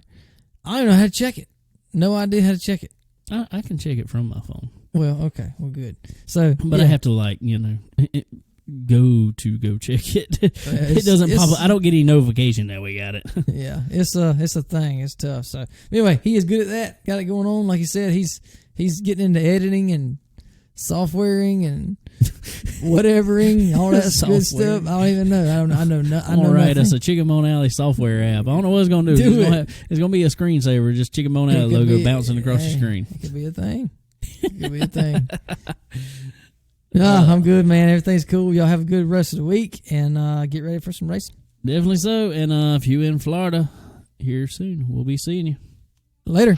I don't know how to check it. No idea how to check it. I can check it from my phone. Well, okay. Well, good. So, but I have to go check it. It doesn't pop up. I don't get any notification that we got it. Yeah, it's a thing. It's tough. So anyway, he is good at that. Got it going on. Like you said, he's getting into editing and softwaring and whatevering, all that good stuff. I don't even know. I know. All right, it's a Chicken Bone Alley software app. I don't know what it's going to do. It's going to be a screensaver, just Chicken Bone Alley logo bouncing across the screen. It could be a thing. I'm good, man. Everything's cool. Y'all have a good rest of the week and get ready for some racing. Definitely so. And if you're in Florida here soon, we'll be seeing you. Later.